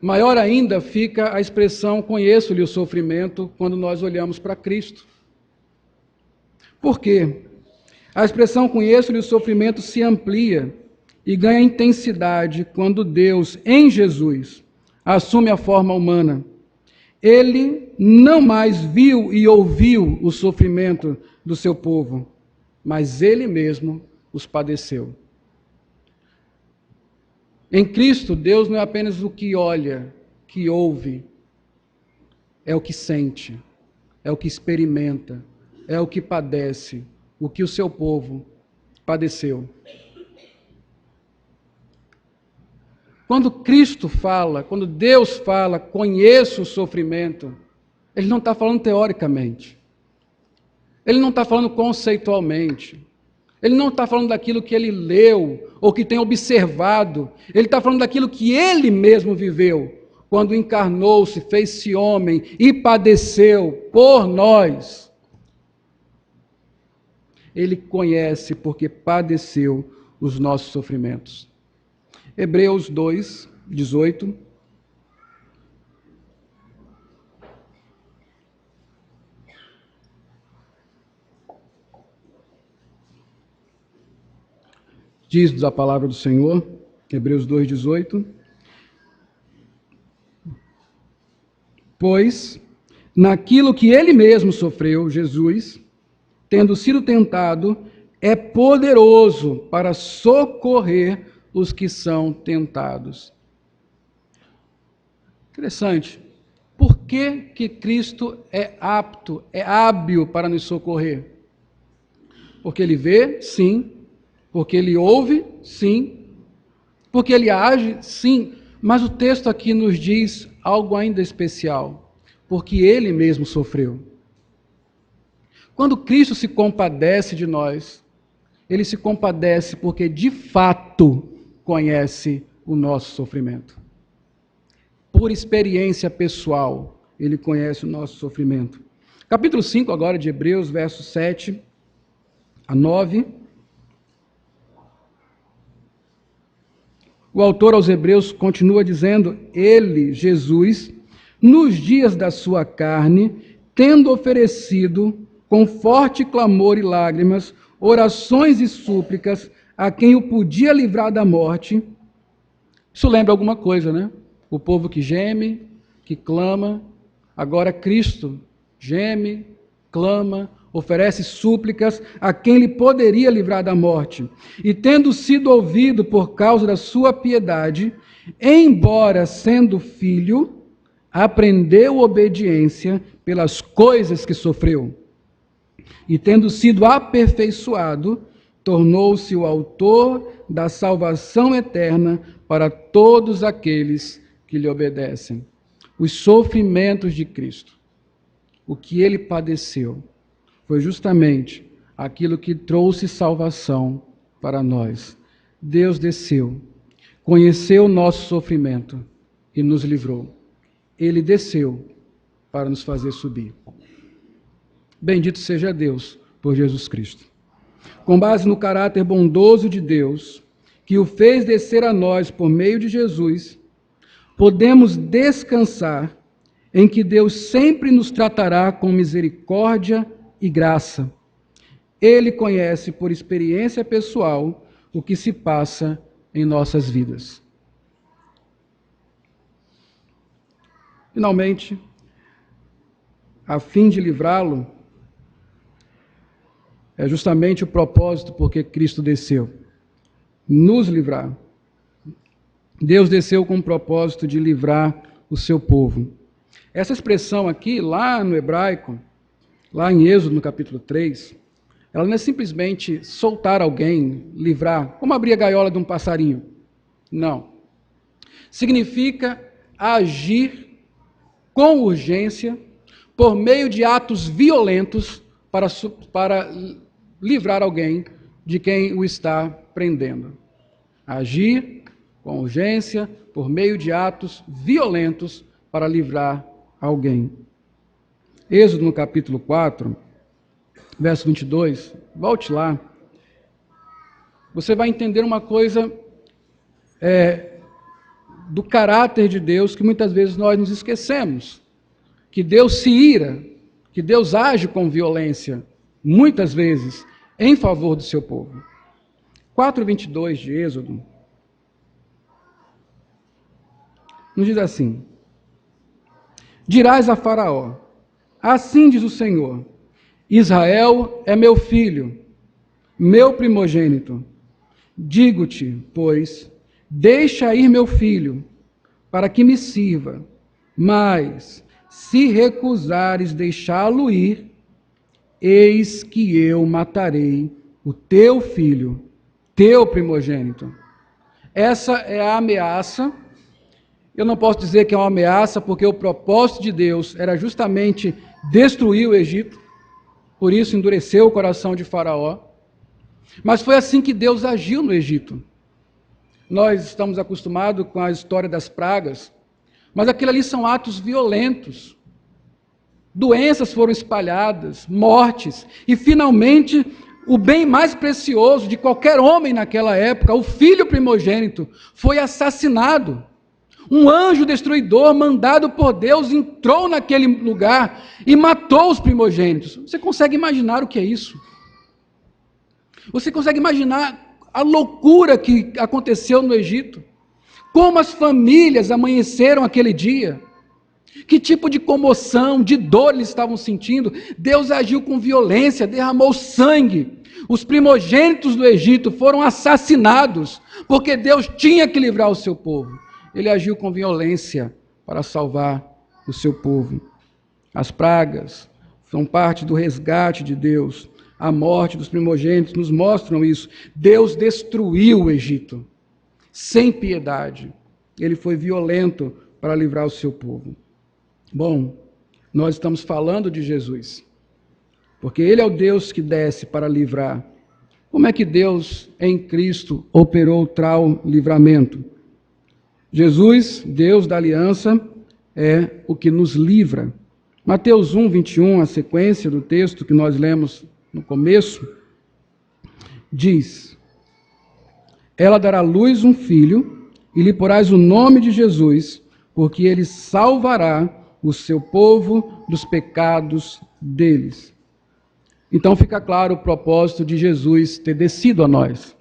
Maior ainda fica a expressão conheço-lhe o sofrimento quando nós olhamos para Cristo. Por quê? A expressão conheço-lhe o sofrimento se amplia e ganha intensidade quando Deus, em Jesus, assume a forma humana. Ele não mais viu e ouviu o sofrimento do seu povo, mas ele mesmo os padeceu. Em Cristo, Deus não é apenas o que olha, que ouve, é o que sente, é o que experimenta, é o que padece, o que o seu povo padeceu. Quando Cristo fala, quando Deus fala, conheço o sofrimento, Ele não está falando teoricamente. Ele não está falando conceitualmente. Ele não está falando daquilo que ele leu ou que tem observado. Ele está falando daquilo que ele mesmo viveu, quando encarnou-se, fez-se homem e padeceu por nós. Ele conhece porque padeceu os nossos sofrimentos. Hebreus 2, 18. Diz-nos a palavra do Senhor, Hebreus 2, 18. Pois, naquilo que ele mesmo sofreu, Jesus, tendo sido tentado, é poderoso para socorrer os que são tentados. Interessante. Por que Cristo é apto, é hábil para nos socorrer? Porque ele vê? Sim. Porque ele ouve? Sim. Porque ele age? Sim. Mas o texto aqui nos diz algo ainda especial. Porque ele mesmo sofreu. Quando Cristo se compadece de nós, ele se compadece porque de fato conhece o nosso sofrimento. Por experiência pessoal, ele conhece o nosso sofrimento. Capítulo 5 agora de Hebreus, versos 7 a 9. O autor aos Hebreus continua dizendo: ele, Jesus, nos dias da sua carne, tendo oferecido com forte clamor e lágrimas, orações e súplicas a quem o podia livrar da morte. Isso lembra alguma coisa, né? O povo que geme, que clama. Agora Cristo geme, clama, oferece súplicas a quem lhe poderia livrar da morte. E tendo sido ouvido por causa da sua piedade, embora sendo filho, aprendeu obediência pelas coisas que sofreu. E tendo sido aperfeiçoado, tornou-se o autor da salvação eterna para todos aqueles que lhe obedecem. Os sofrimentos de Cristo, o que ele padeceu, foi justamente aquilo que trouxe salvação para nós. Deus desceu, conheceu o nosso sofrimento e nos livrou. Ele desceu para nos fazer subir. Bendito seja Deus por Jesus Cristo. Com base no caráter bondoso de Deus, que o fez descer a nós por meio de Jesus, podemos descansar em que Deus sempre nos tratará com misericórdia e graça. Ele conhece por experiência pessoal o que se passa em nossas vidas. Finalmente, a fim de livrá-lo, é justamente o propósito por que Cristo desceu. Nos livrar. Deus desceu com o propósito de livrar o seu povo. Essa expressão aqui, lá no hebraico, lá em Êxodo, no capítulo 3, ela não é simplesmente soltar alguém, livrar, como abrir a gaiola de um passarinho. Não. Significa agir com urgência, por meio de atos violentos, para livrar alguém de quem o está prendendo. Agir com urgência, por meio de atos violentos, para livrar alguém. Êxodo no capítulo 4, verso 22, volte lá. Você vai entender uma coisa do caráter de Deus que muitas vezes nós nos esquecemos. Que Deus se ira, que Deus age com violência, muitas vezes, em favor do seu povo. 4:22 de Êxodo nos diz assim: dirás a Faraó, assim diz o Senhor, Israel é meu filho, meu primogênito. Digo-te, pois, deixa ir meu filho, para que me sirva, mas se recusares deixá-lo ir, eis que eu matarei o teu filho, teu primogênito. Essa é a ameaça Eu não posso dizer que é uma ameaça, porque o propósito de Deus era justamente destruir o Egito, por isso endureceu o coração de Faraó. Mas foi assim que Deus agiu no Egito. Nós estamos acostumados com a história das pragas, mas aquilo ali são atos violentos. Doenças foram espalhadas, mortes, e finalmente o bem mais precioso de qualquer homem naquela época, o filho primogênito, foi assassinado. Um anjo destruidor mandado por Deus entrou naquele lugar e matou os primogênitos. Você consegue imaginar o que é isso? Você consegue imaginar a loucura que aconteceu no Egito? Como as famílias amanheceram aquele dia? Que tipo de comoção, de dor eles estavam sentindo? Deus agiu com violência, derramou sangue. Os primogênitos do Egito foram assassinados, porque Deus tinha que livrar o seu povo. Ele agiu com violência para salvar o seu povo. As pragas são parte do resgate de Deus. A morte dos primogênitos nos mostram isso. Deus destruiu o Egito, sem piedade. Ele foi violento para livrar o seu povo. Bom, nós estamos falando de Jesus, porque Ele é o Deus que desce para livrar. Como é que Deus, em Cristo, operou tal livramento? Jesus, Deus da aliança, é o que nos livra. Mateus 1, 21, a sequência do texto que nós lemos no começo, diz: ela dará à luz um filho, e lhe porás o nome de Jesus, porque ele salvará o seu povo dos pecados deles. Então fica claro o propósito de Jesus ter descido a nós.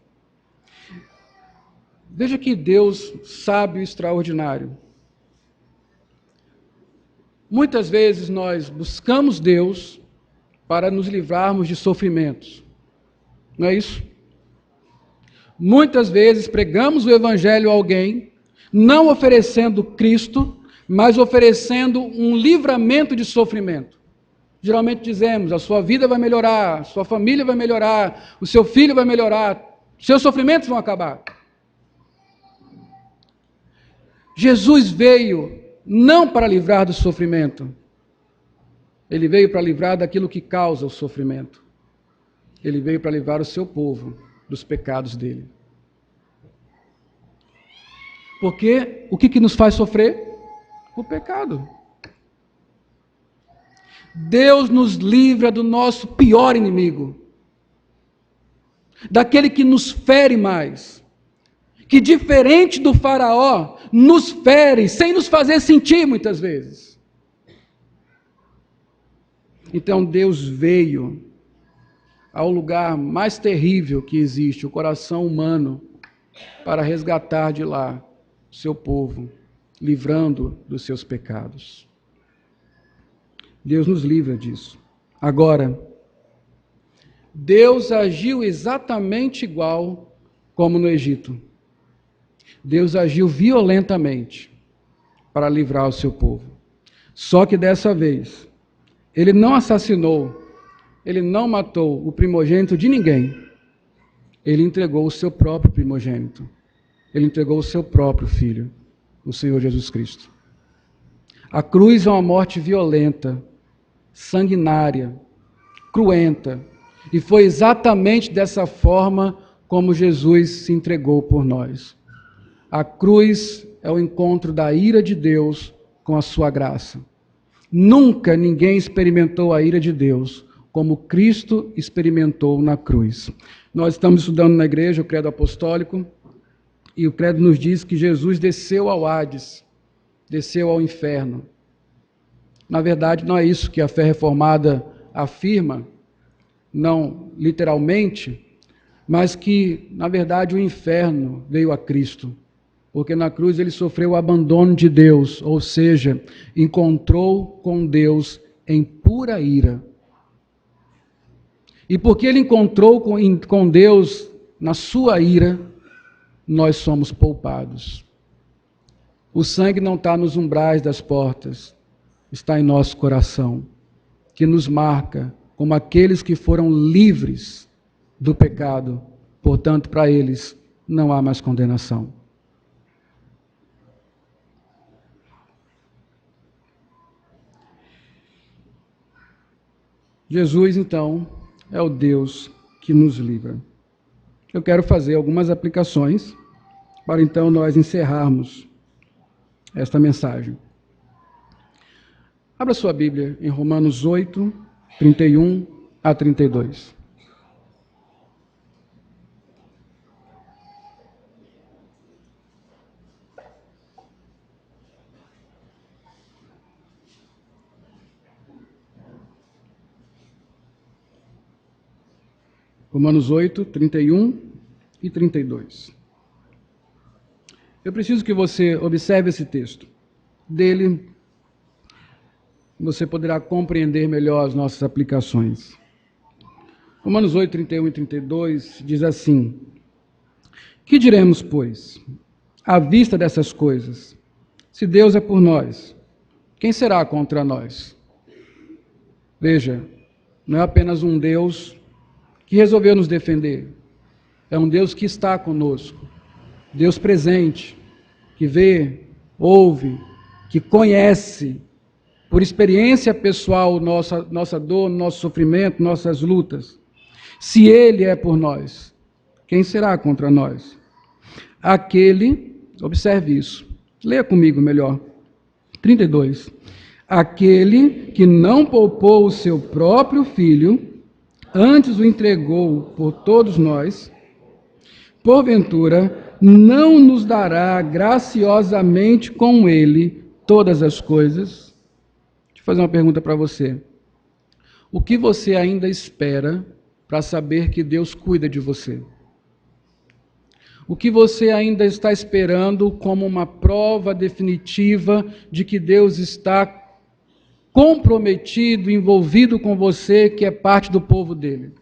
Veja que Deus sábio e extraordinário. Muitas vezes nós buscamos Deus para nos livrarmos de sofrimentos. Não é isso? Muitas vezes pregamos o Evangelho a alguém, não oferecendo Cristo, mas oferecendo um livramento de sofrimento. Geralmente dizemos, a sua vida vai melhorar, a sua família vai melhorar, o seu filho vai melhorar, seus sofrimentos vão acabar. Jesus veio não para livrar do sofrimento, Ele veio para livrar daquilo que causa o sofrimento. Ele veio para livrar o seu povo dos pecados dele. Porque o que nos faz sofrer? O pecado. Deus nos livra do nosso pior inimigo, daquele que nos fere mais, que diferente do Faraó, nos fere sem nos fazer sentir muitas vezes. Então Deus veio ao lugar mais terrível que existe, o coração humano, para resgatar de lá o seu povo, livrando dos seus pecados. Deus nos livra disso. Agora, Deus agiu exatamente igual como no Egito. Deus agiu violentamente para livrar o seu povo. Só que dessa vez, Ele não assassinou, Ele não matou o primogênito de ninguém. Ele entregou o seu próprio primogênito. Ele entregou o seu próprio Filho, o Senhor Jesus Cristo. A cruz é uma morte violenta, sanguinária, cruenta. E foi exatamente dessa forma como Jesus se entregou por nós. A cruz é o encontro da ira de Deus com a sua graça. Nunca ninguém experimentou a ira de Deus como Cristo experimentou na cruz. Nós estamos estudando na igreja o credo apostólico, e o credo nos diz que Jesus desceu ao Hades, desceu ao inferno. Na verdade, não é isso que a fé reformada afirma, não literalmente, mas que, na verdade, o inferno veio a Cristo, porque na cruz ele sofreu o abandono de Deus, ou seja, encontrou com Deus em pura ira. E porque ele encontrou com Deus na sua ira, nós somos poupados. O sangue não está nos umbrais das portas, está em nosso coração, que nos marca como aqueles que foram livres do pecado, portanto, para eles não há mais condenação. Jesus, então, é o Deus que nos livra. Eu quero fazer algumas aplicações para então nós encerrarmos esta mensagem. Abra sua Bíblia em Romanos 8, 31 a 32. Romanos 8, 31 e 32. Eu preciso que você observe esse texto. Dele, você poderá compreender melhor as nossas aplicações. Romanos 8, 31 e 32 diz assim: Que diremos, pois, à vista dessas coisas? Se Deus é por nós, quem será contra nós? Veja, não é apenas um Deus que resolveu nos defender. É um Deus que está conosco. Deus presente, que vê, ouve, que conhece, por experiência pessoal, nossa dor, nosso sofrimento, nossas lutas. Se Ele é por nós, quem será contra nós? Aquele, observe isso, leia comigo melhor, 32. Aquele que não poupou o seu próprio Filho, antes o entregou por todos nós, porventura não nos dará graciosamente com ele todas as coisas? Deixa eu fazer uma pergunta para você. O que você ainda espera para saber que Deus cuida de você? O que você ainda está esperando como uma prova definitiva de que Deus está comprometido, envolvido com você, que é parte do povo dele?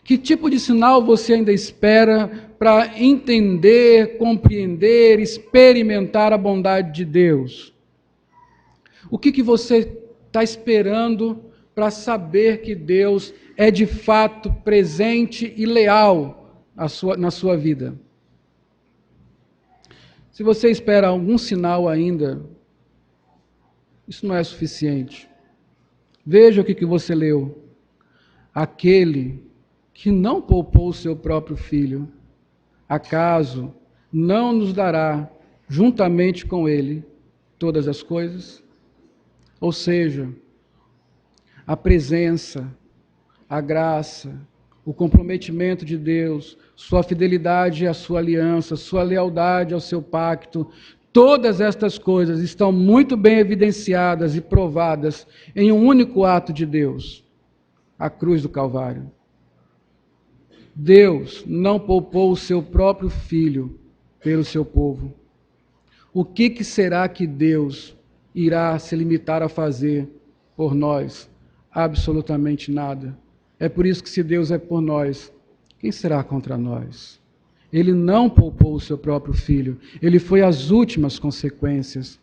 Que tipo de sinal você ainda espera para entender, compreender, experimentar a bondade de Deus? O que você está esperando para saber que Deus é de fato presente e leal na sua vida? Se você espera algum sinal ainda, isso não é suficiente. Veja o que você leu. Aquele que não poupou o seu próprio Filho, acaso não nos dará, juntamente com ele, todas as coisas? Ou seja, a presença, a graça, o comprometimento de Deus, sua fidelidade à sua aliança, sua lealdade ao seu pacto, todas estas coisas estão muito bem evidenciadas e provadas em um único ato de Deus, a cruz do Calvário. Deus não poupou o seu próprio Filho pelo seu povo. O que será que Deus irá se limitar a fazer por nós? Absolutamente nada. É por isso que, se Deus é por nós, quem será contra nós? Ele não poupou o seu próprio Filho. Ele foi às últimas consequências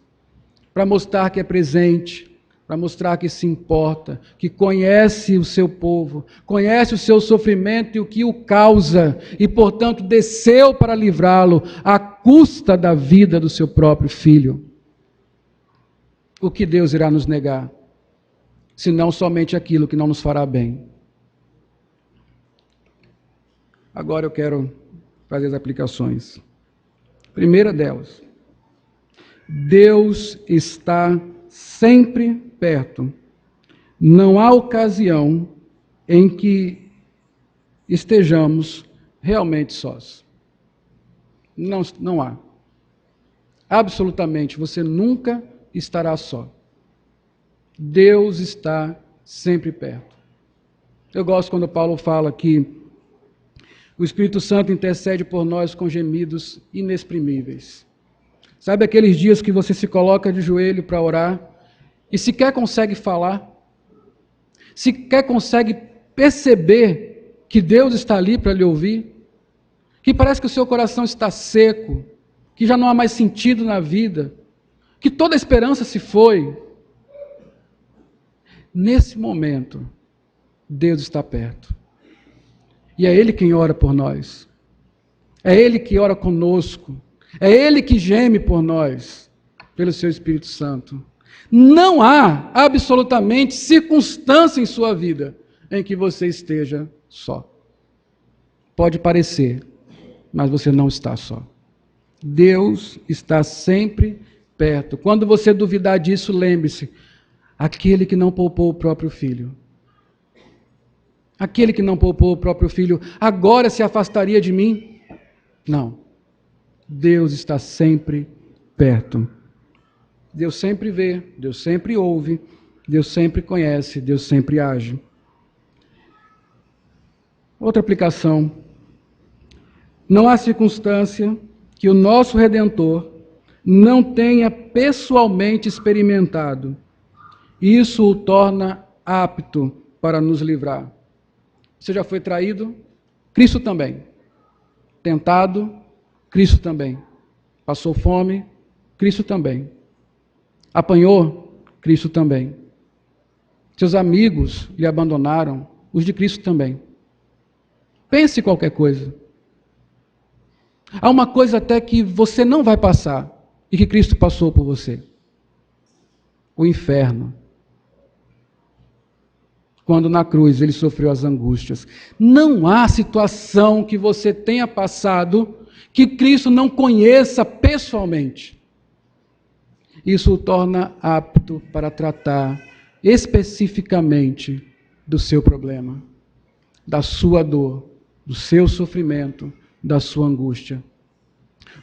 para mostrar que é presente, para mostrar que se importa, que conhece o seu povo, conhece o seu sofrimento e o que o causa, e, portanto, desceu para livrá-lo à custa da vida do seu próprio Filho. O que Deus irá nos negar, senão somente aquilo que não nos fará bem? Agora eu quero fazer as aplicações. Primeira delas, Deus está sempre perto. Não há ocasião em que estejamos realmente sós. Não há. Absolutamente, você nunca estará só. Deus está sempre perto. Eu gosto quando Paulo fala que o Espírito Santo intercede por nós com gemidos inexprimíveis. Sabe aqueles dias que você se coloca de joelho para orar e sequer consegue falar? Sequer consegue perceber que Deus está ali para lhe ouvir? Que parece que o seu coração está seco, que já não há mais sentido na vida, que toda a esperança se foi. Nesse momento, Deus está perto. E é Ele quem ora por nós. É Ele que ora conosco. É Ele que geme por nós, pelo seu Espírito Santo. Não há absolutamente circunstância em sua vida em que você esteja só. Pode parecer, mas você não está só. Deus está sempre perto. Quando você duvidar disso, lembre-se, aquele que não poupou o próprio filho. Aquele que não poupou o próprio filho, agora se afastaria de mim? Não. Deus está sempre perto. Deus sempre vê, Deus sempre ouve, Deus sempre conhece, Deus sempre age. Outra aplicação. Não há circunstância que o nosso Redentor não tenha pessoalmente experimentado. Isso o torna apto para nos livrar. Você já foi traído? Cristo também. Tentado? Cristo também. Passou fome? Cristo também. Apanhou? Cristo também. Seus amigos lhe abandonaram? Os de Cristo também. Pense qualquer coisa. Há uma coisa até que você não vai passar e que Cristo passou por você. O inferno. Quando na cruz ele sofreu as angústias. Não há situação que você tenha passado que Cristo não conheça pessoalmente. Isso o torna apto para tratar especificamente do seu problema, da sua dor, do seu sofrimento, da sua angústia.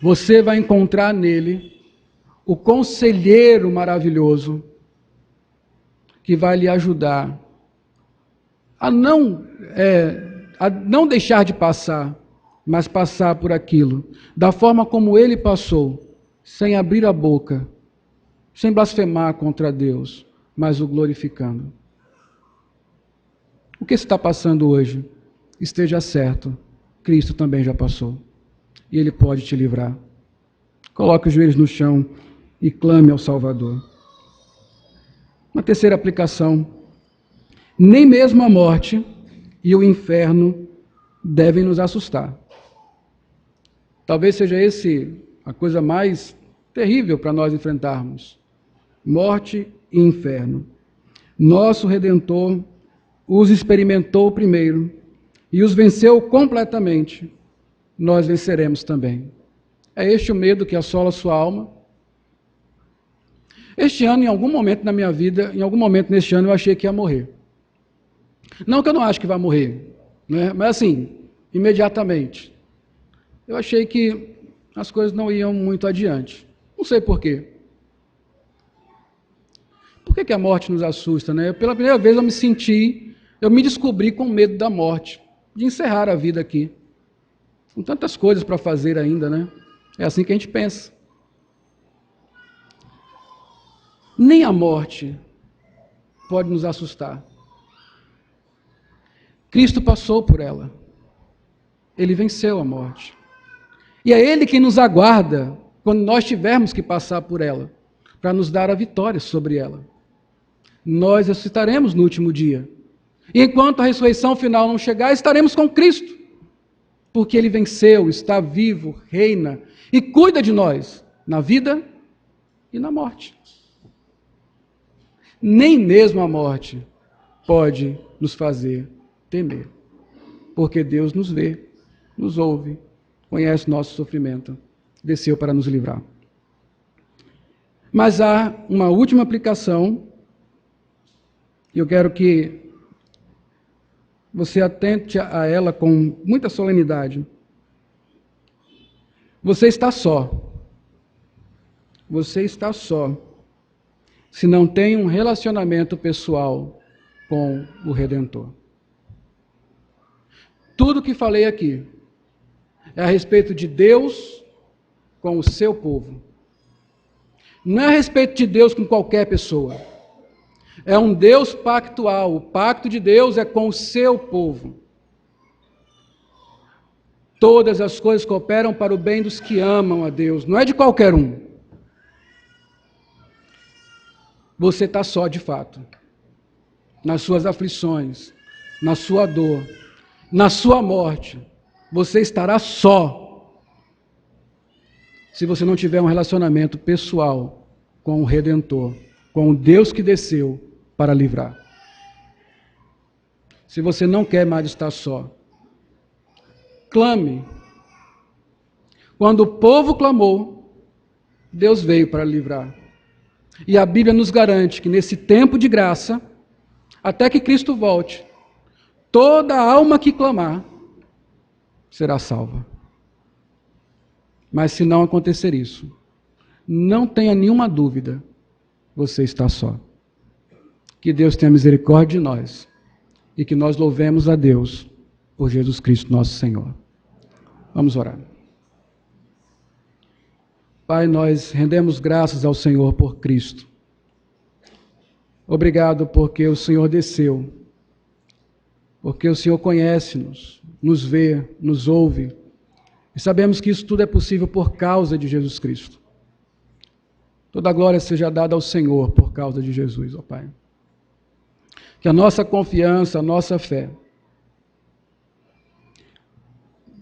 Você vai encontrar nele o conselheiro maravilhoso que vai lhe ajudar a não deixar de passar, mas passar por aquilo, da forma como ele passou, sem abrir a boca, sem blasfemar contra Deus, mas o glorificando. O que está passando hoje? Esteja certo, Cristo também já passou, e Ele pode te livrar. Coloque os joelhos no chão e clame ao Salvador. Uma terceira aplicação. Nem mesmo a morte e o inferno devem nos assustar. Talvez seja esse a coisa mais terrível para nós enfrentarmos. Morte e inferno. Nosso Redentor os experimentou primeiro e os venceu completamente. Nós venceremos também. É este o medo que assola a sua alma? Este ano, em algum momento na minha vida, em algum momento neste ano, eu achei que ia morrer. Não que eu não acho que vai morrer, né? Mas assim, imediatamente. Eu achei que as coisas não iam muito adiante. Não sei por quê. Por que a morte nos assusta, né? Pela primeira vez eu me descobri com medo da morte, de encerrar a vida aqui. Com tantas coisas para fazer ainda, né? É assim que a gente pensa. Nem a morte pode nos assustar. Cristo passou por ela. Ele venceu a morte. E é Ele quem nos aguarda quando nós tivermos que passar por ela, para nos dar a vitória sobre ela. Nós ressuscitaremos no último dia. E enquanto a ressurreição final não chegar, estaremos com Cristo. Porque Ele venceu, está vivo, reina e cuida de nós, na vida e na morte. Nem mesmo a morte pode nos fazer temer. Porque Deus nos vê, nos ouve, conhece nosso sofrimento, desceu para nos livrar. Mas há uma última aplicação, e eu quero que você atente a ela com muita solenidade. Você está só. Você está só. Se não tem um relacionamento pessoal com o Redentor. Tudo que falei aqui é a respeito de Deus com o seu povo. Não é a respeito de Deus com qualquer pessoa. É um Deus pactual. O pacto de Deus é com o seu povo. Todas as coisas cooperam para o bem dos que amam a Deus. Não é de qualquer um. Você está só de fato. Nas suas aflições, na sua dor, na sua morte. Você estará só. Se você não tiver um relacionamento pessoal com o Redentor, com o Deus que desceu para livrar. Se você não quer mais estar só, clame. Quando o povo clamou, Deus veio para livrar. E a Bíblia nos garante que nesse tempo de graça, até que Cristo volte, toda alma que clamar será salva. Mas se não acontecer isso, não tenha nenhuma dúvida, você está só. Que Deus tenha misericórdia de nós e que nós louvemos a Deus por Jesus Cristo nosso Senhor. Vamos orar. Pai, nós rendemos graças ao Senhor por Cristo. Obrigado porque o Senhor desceu, porque o Senhor conhece-nos, nos vê, nos ouve, e sabemos que isso tudo é possível por causa de Jesus Cristo. Toda a glória seja dada ao Senhor por causa de Jesus, ó Pai. Que a nossa confiança, a nossa fé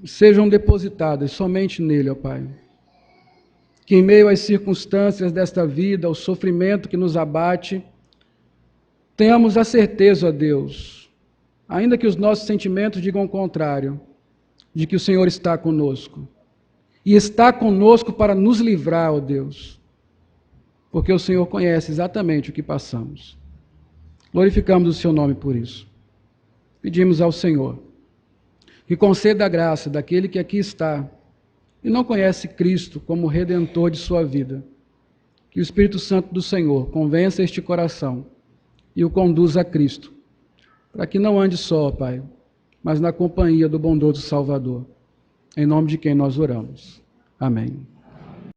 sejam depositadas somente nele, ó Pai. Que em meio às circunstâncias desta vida, ao sofrimento que nos abate, tenhamos a certeza, ó Deus, ainda que os nossos sentimentos digam o contrário, de que o Senhor está conosco. E está conosco para nos livrar, ó Deus, porque o Senhor conhece exatamente o que passamos. Glorificamos o seu nome por isso. Pedimos ao Senhor que conceda a graça daquele que aqui está e não conhece Cristo como Redentor de sua vida. Que o Espírito Santo do Senhor convença este coração e o conduza a Cristo, para que não ande só, Pai, mas na companhia do bondoso Salvador. Em nome de quem nós oramos. Amém.